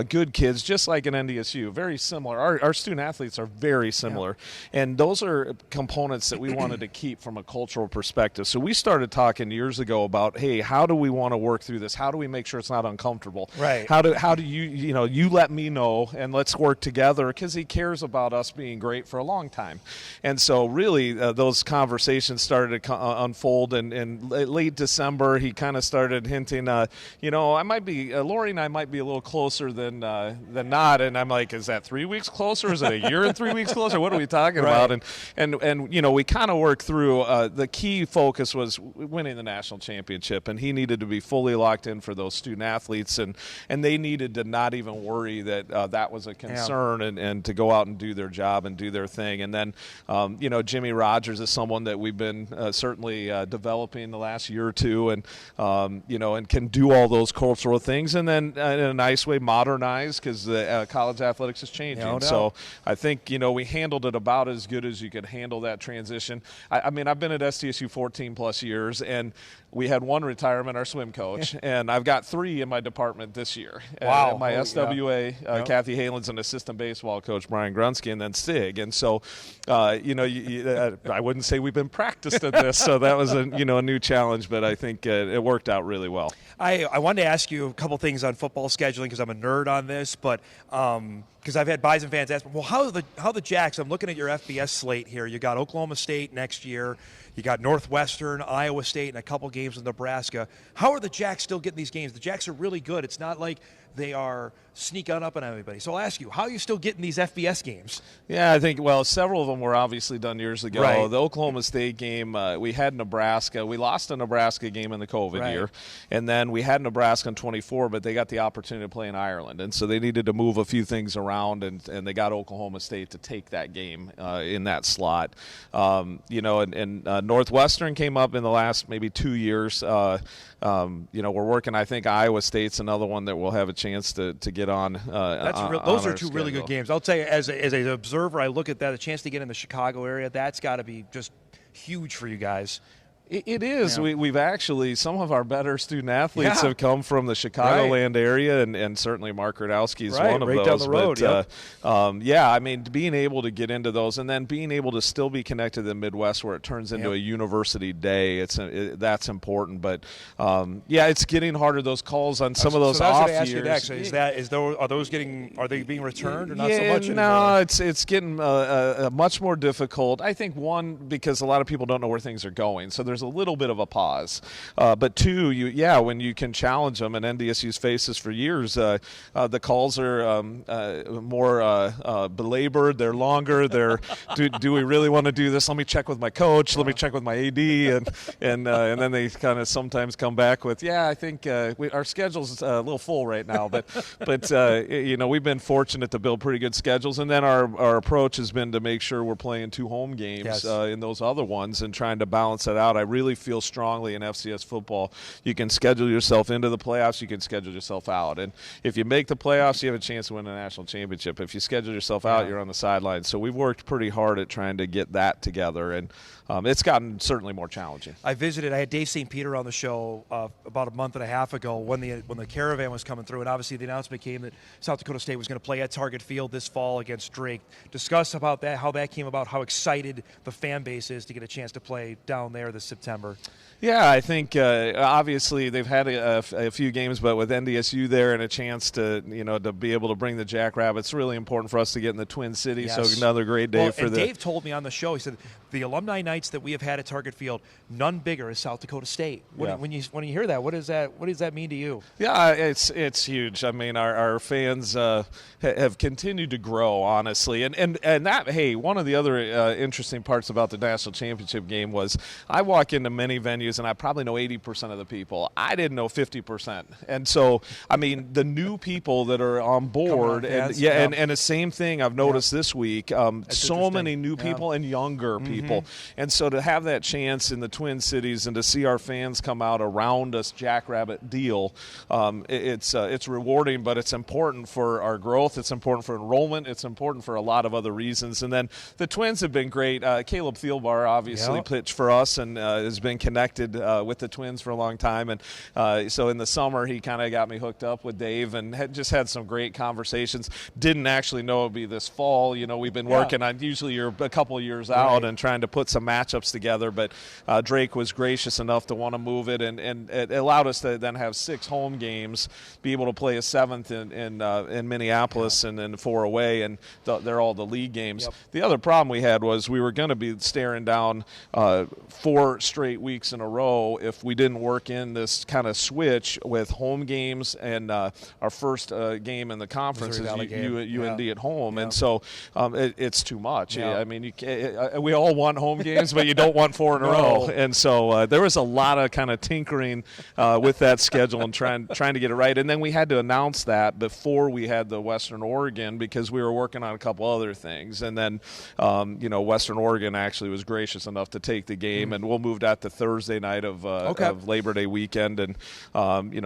good kids, just like in NDSU, very similar. Our student athletes are very similar, and those are components that we wanted to keep from a cultural perspective. So we started talking years ago about, hey, how do we want to work through this? How do we make sure it's not uncomfortable? Right. How do you let me know, and let's work together, because he cares about us being great for a long time. And so really those conversations started to unfold, and in late December he kind of started hinting, you know, I might be, Lori and I might be a little closer than not. And I'm like, is that 3 weeks closer? Is it a year and 3 weeks closer? What are we talking about? And you know, we kind of worked through, the key focus was winning the national championship, and he needed to be fully locked in for those student athletes, and they needed to not even worry that that was a concern, and to go out and do their job and do their thing. And then you know, Jimmy Rogers is someone that we've been certainly developing the last year or two, and you know, and can do all those cultural things, and then in a nice way modernize, because the college athletics is changing. No doubt. So I think, you know, we handled it about as good as you could handle that transition. I mean, I've been at SDSU 14 plus years, and we had one retirement, our swim coach, and I've got 3 in my department this year. Wow. My SWA, Kathy Halen's an assistant baseball coach, Brian Grunsky, and then Stig. And so, you know, I wouldn't say we've been practiced at this, so that was a new challenge, but I think it worked out really well. I wanted to ask you a couple things on football scheduling, because I'm a nerd on this, but because I've had Bison fans ask, well, how the Jacks? I'm looking at your FBS slate here. You got Oklahoma State next year. You got Northwestern, Iowa State, and a couple games with Nebraska. How are the Jacks still getting these games? The Jacks are really good. It's not like they are sneaking up on everybody. So I'll ask you, how are you still getting these FBS games? Yeah, I think, well, several of them were obviously done years ago. Right. The Oklahoma State game, we had Nebraska. We lost a Nebraska game in the COVID year. And then we had Nebraska in 24, but they got the opportunity to play in Ireland. And so they needed to move a few things around, and they got Oklahoma State to take that game in that slot. You know, and Northwestern came up in the last maybe 2 years. You know, we're working, I think Iowa State's another one that we'll have a chance to get on. Those are two really good games. I'll tell you, as an observer, I look at that, a chance to get in the Chicago area, that's got to be just huge for you guys. It is. Yeah. We've actually, some of our better student athletes have come from the Chicagoland area, and certainly Mark Radowski is one of right those. Down the road, yeah, I mean, being able to get into those and then being able to still be connected to the Midwest where it turns into a university day, that's important. But, yeah, it's getting harder, those calls on some of those off years. You next. Are they being returned or not so much anymore? No, it's getting much more difficult. I think, one, because a lot of people don't know where things are going, so there's a little bit of a pause. But two, when you can challenge them, and NDSU's faced this for years, the calls are more belabored, they're longer, do we really want to do this? Let me check with my coach, let me check with my AD, and then they kind of sometimes come back with, I think our schedule's a little full right now, but we've been fortunate to build pretty good schedules, and then our approach has been to make sure we're playing 2 home games in those other ones and trying to balance that out. I really feel strongly in FCS football, you can schedule yourself into the playoffs, you can schedule yourself out, and if you make the playoffs, you have a chance to win a national championship. If you schedule yourself out, you're on the sidelines. So we've worked pretty hard at trying to get that together, and it's gotten certainly more challenging. I had Dave St. Peter on the show about a month and a half ago when the caravan was coming through, and obviously the announcement came that South Dakota State was going to play at Target Field this fall against Drake. Discuss about that, how that came about, how excited the fan base is to get a chance to play down there this September. Yeah, I think obviously they've had a few games, but with NDSU there and a chance to be able to bring the Jackrabbits, really important for us to get in the Twin Cities. Yes. So another great day for Dave told me on the show, he said the alumni nights that we have had at Target Field, none bigger as South Dakota State. When you hear that, what does that mean to you? Yeah, it's huge. I mean, our fans have continued to grow, honestly, and that, hey, one of the other interesting parts about the national championship game was I walk into many venues and I probably know 80% of the people. I didn't know 50%, and so I mean the new people that are on board, and the same thing I've noticed this week. So many new people and younger people, and so to have that chance in the Twin Cities and to see our fans come out around us Jackrabbit deal, it's rewarding, but it's important for our growth. It's important for enrollment. It's important for a lot of other reasons. And then the Twins have been great. Caleb Thielbar obviously pitched for us and has been connected with the Twins for a long time. And so in the summer, he kind of got me hooked up with Dave and had some great conversations. Didn't actually know it would be this fall. We've been working on, usually you're a couple of years out and trying to put some matchups together. But Drake was gracious enough to want to move it, and it allowed us to then have 6 home games, be able to play a 7th in Minneapolis and then 4 away, and they're all the league games. Yep. The other problem we had was we were going to be staring down 4 straight weeks in a row if we didn't work in this kind of switch with home games and our first game in the conference is UND at home, and so it's too much. I mean, we all want home games, but you don't want 4 in a row, and so there was a lot of kind of tinkering with that schedule and trying to get it right. And then we had to announce that before we had the Western Oregon because we were working on a couple other things, and then Western Oregon actually was gracious enough to take the game, and we'll move that to Thursday night of Labor Day weekend, and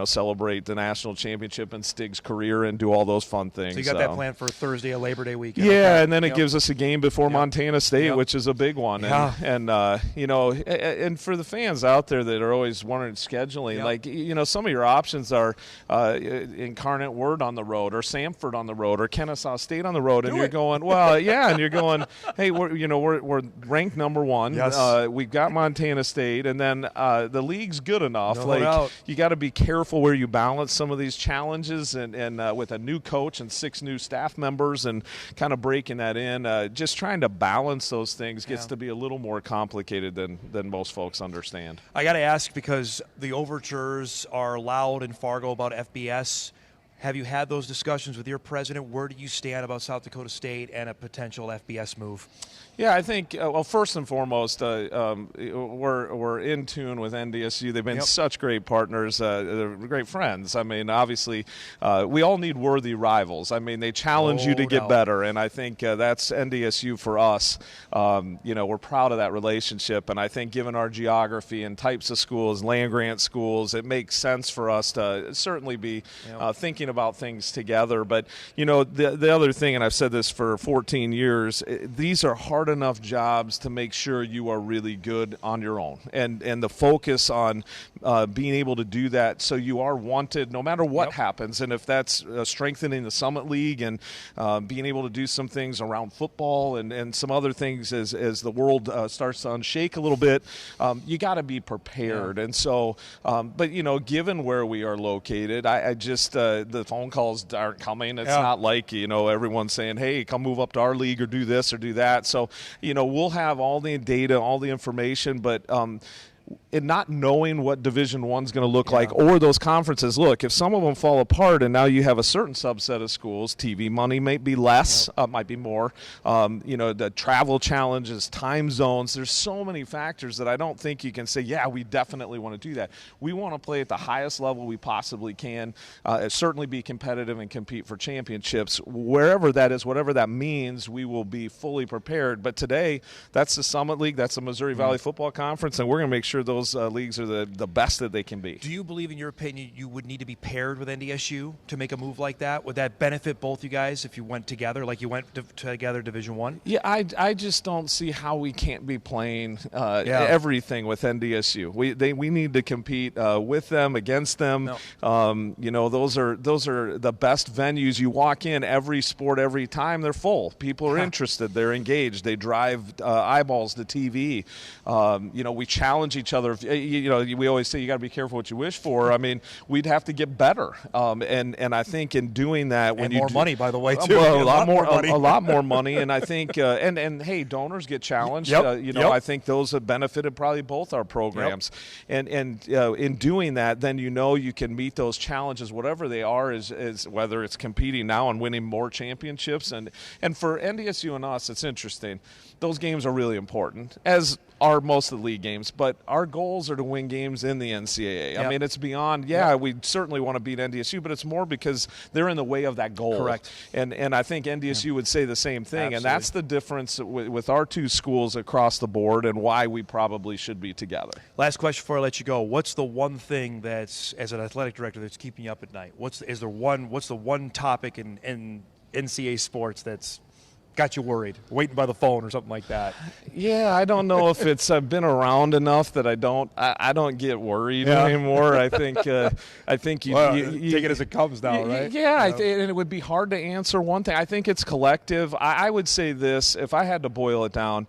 celebrate the national championship and Stig's career and do all those fun things. So you got that planned for Thursday, a Labor Day weekend. Yeah, and then it gives us a game before Montana State, which is a big one. And and for the fans out there that are always wondering scheduling, some of your options are Incarnate Word on the road, or Samford on the road, or Kennesaw State on the road, and you're going, and you're going, hey, we're ranked number 1. Yes. We've got Montana State, and then the league's good enough. You got to be careful where you balance some of these challenges, and with a new coach and 6 new staff members, and kind of breaking that in, just trying to balance those things gets to be a little more complicated than most folks understand. I got to ask, because the overtures are loud in Fargo about FBS. Have you had those discussions with your president? Where do you stand about South Dakota State and a potential FBS move? Yeah, I think, first and foremost, we're in tune with NDSU. They've been such great partners. They're great friends. I mean, obviously, we all need worthy rivals. I mean, they challenge you to get better, and I think that's NDSU for us. We're proud of that relationship, and I think given our geography and types of schools, land-grant schools, it makes sense for us to certainly be thinking about things together. But, the other thing, and I've said this for 14 years, these are hard enough jobs to make sure you are really good on your own. And the focus on being able to do that so you are wanted no matter what happens. And if that's strengthening the Summit League and being able to do some things around football and some other things as the world starts to unshake a little bit, you got to be prepared. And so, but, given where we are located, I just the phone calls aren't coming. It's not like, everyone's saying, hey, come move up to our league or do this or do that. So, we'll have all the data, all the information, but and not knowing what Division I's going to look like, or those conferences. Look, if some of them fall apart and now you have a certain subset of schools, TV money may be less, might be more. The travel challenges, time zones. There's so many factors that I don't think you can say, yeah, we definitely want to do that. We want to play at the highest level we possibly can, certainly be competitive and compete for championships. Wherever that is, whatever that means, we will be fully prepared. But today, that's the Summit League, that's the Missouri Valley Football Conference, and we're going to make sure those leagues are the best that they can be. Do you believe, in your opinion, you would need to be paired with NDSU to make a move like that? Would that benefit both you guys if you went together, like you went together Division I? Yeah, I just don't see how we can't be playing everything with NDSU. We need to compete with them, against them. No. Those are the best venues. You walk in, every sport, every time, they're full. People are interested. They're engaged. They drive eyeballs to TV. We challenge each other. We always say you got to be careful what you wish for. I mean, we'd have to get better, and I think in doing that, when and you more money, by the way, too. Well, a lot more money, and I think and hey, donors get challenged. I think those have benefited probably both our programs, and in doing that, then you can meet those challenges, whatever they are, is whether it's competing now and winning more championships, and for NDSU and us, it's interesting. Those games are really important, as are most of the league games, but our goals are to win games in the NCAA. I mean, it's beyond, we certainly want to beat NDSU, but it's more because they're in the way of that goal. Correct. And I think NDSU would say the same thing, and that's the difference with our two schools across the board and why we probably should be together. Last question before I let you go. What's the one thing that's, as an athletic director, that's keeping you up at night? What's the one topic in NCAA sports that's got you worried, waiting by the phone or something like that? Yeah, I don't know if it's been around enough that I don't get worried anymore. I think you take it as it comes now, right? Yeah, and it would be hard to answer one thing. I think it's collective. I would say this, if I had to boil it down,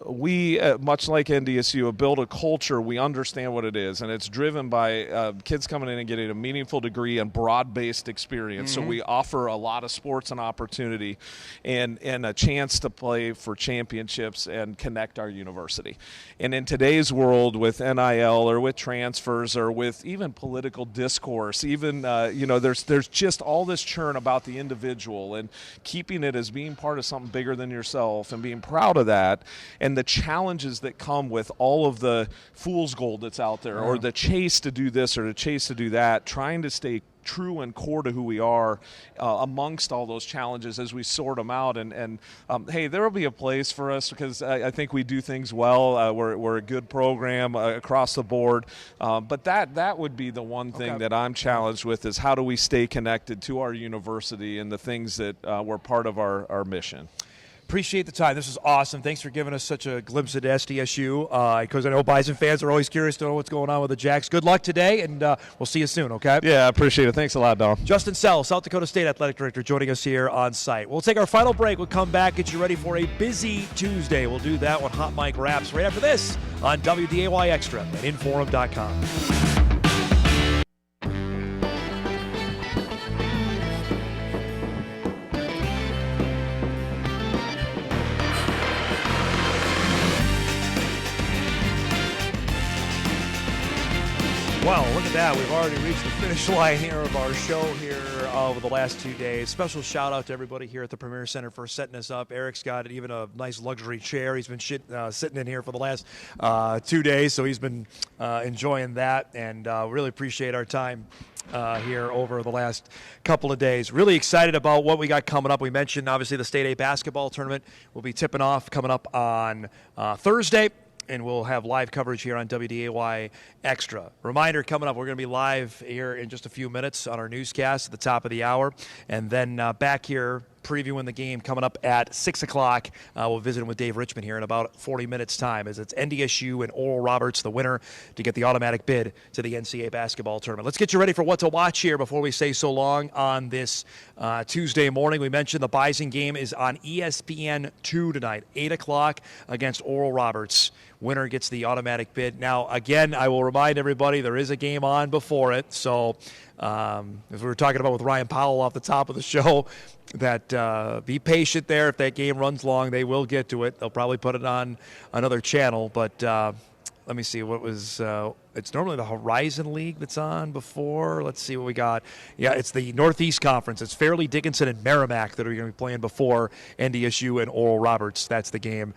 we, much like NDSU, have built a culture. We understand what it is, and it's driven by kids coming in and getting a meaningful degree and broad-based experience. So we offer a lot of sports and opportunity, and a chance to play for championships and connect our university. And in today's world, with NIL or with transfers or with even political discourse, even there's just all this churn about the individual, and keeping it as being part of something bigger than yourself and being proud of that, and the challenges that come with all of the fool's gold that's out there, or the chase to do this or the chase to do that, trying to stay true and core to who we are amongst all those challenges as we sort them out. And hey, there will be a place for us, because I think we do things well. We're a good program across the board. But that would be the one thing that I'm challenged with, is how do we stay connected to our university and the things that were part of our mission. Appreciate the time. This is awesome. Thanks for giving us such a glimpse at SDSU, because I know Bison fans are always curious to know what's going on with the Jacks. Good luck today, and we'll see you soon, okay? Yeah, I appreciate it. Thanks a lot, Dom. Justin Sell, South Dakota State Athletic Director, joining us here on site. We'll take our final break. We'll come back, get you ready for a busy Tuesday. We'll do that when Hot Mic wraps right after this on WDAY Extra at InForum.com. Wow, look at that. We've already reached the finish line here of our show here over the last 2 days. Special shout out to everybody here at the Premier Center for setting us up. Eric's got even a nice luxury chair. He's been sitting in here for the last 2 days, so he's been enjoying that, and really appreciate our time here over the last couple of days. Really excited about what we got coming up. We mentioned, obviously, the State A basketball tournament will be tipping off coming up on Thursday. and we'll have live coverage here on WDAY Extra. Reminder coming up, we're going to be live here in just a few minutes on our newscast at the top of the hour, and then back here previewing the game coming up at 6 o'clock. We'll visit with Dave Richmond here in about 40 minutes' time as it's NDSU and Oral Roberts, the winner, to get the automatic bid to the NCAA basketball tournament. Let's get you ready for what to watch here before we say so long on this Tuesday morning. We mentioned the Bison game is on ESPN2 tonight, 8 o'clock against Oral Roberts. Winner gets the automatic bid. Now, again, I will remind everybody there is a game on before it. So, as we were talking about with Ryan Powell off the top of the show, that be patient there. If that game runs long, they will get to it. They'll probably put it on another channel. But let me see what was. It's normally the Horizon League that's on before. Let's see what we got. Yeah, it's the Northeast Conference. It's Fairleigh Dickinson and Merrimack that are going to be playing before NDSU and Oral Roberts. That's the game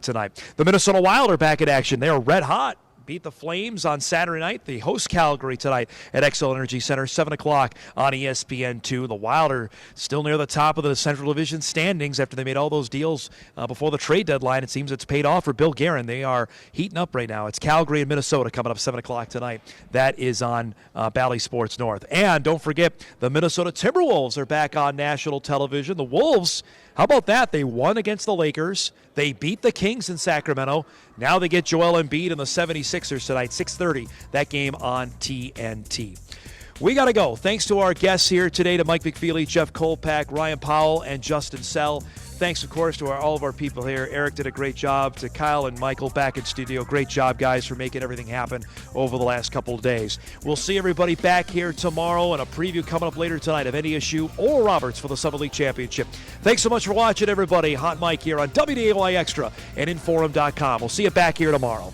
tonight. The Minnesota Wild are back in action. They are red hot. Beat the Flames on Saturday night. They host Calgary tonight at Xcel Energy Center, 7 o'clock on ESPN2. The Wild are still near the top of the Central Division standings after they made all those deals before the trade deadline. It seems it's paid off for Bill Guerin. They are heating up right now. It's Calgary and Minnesota coming up 7 o'clock tonight. That is on Bally Sports North. And don't forget, the Minnesota Timberwolves are back on national television. The Wolves, how about that? They won against the Lakers. They beat the Kings in Sacramento. Now they get Joel Embiid and the 76ers tonight, 6:30. That game on TNT. We got to go. Thanks to our guests here today, to Mike McFeely, Jeff Kolpack, Ryan Powell, and Justin Sell. Thanks, of course, to all of our people here. Eric did a great job. To Kyle and Michael back in studio, great job, guys, for making everything happen over the last couple of days. We'll see everybody back here tomorrow, and a preview coming up later tonight of NDSU or Roberts for the Summit League Championship. Thanks so much for watching, everybody. Hot Mike here on WDAY Extra and InForum.com. We'll see you back here tomorrow.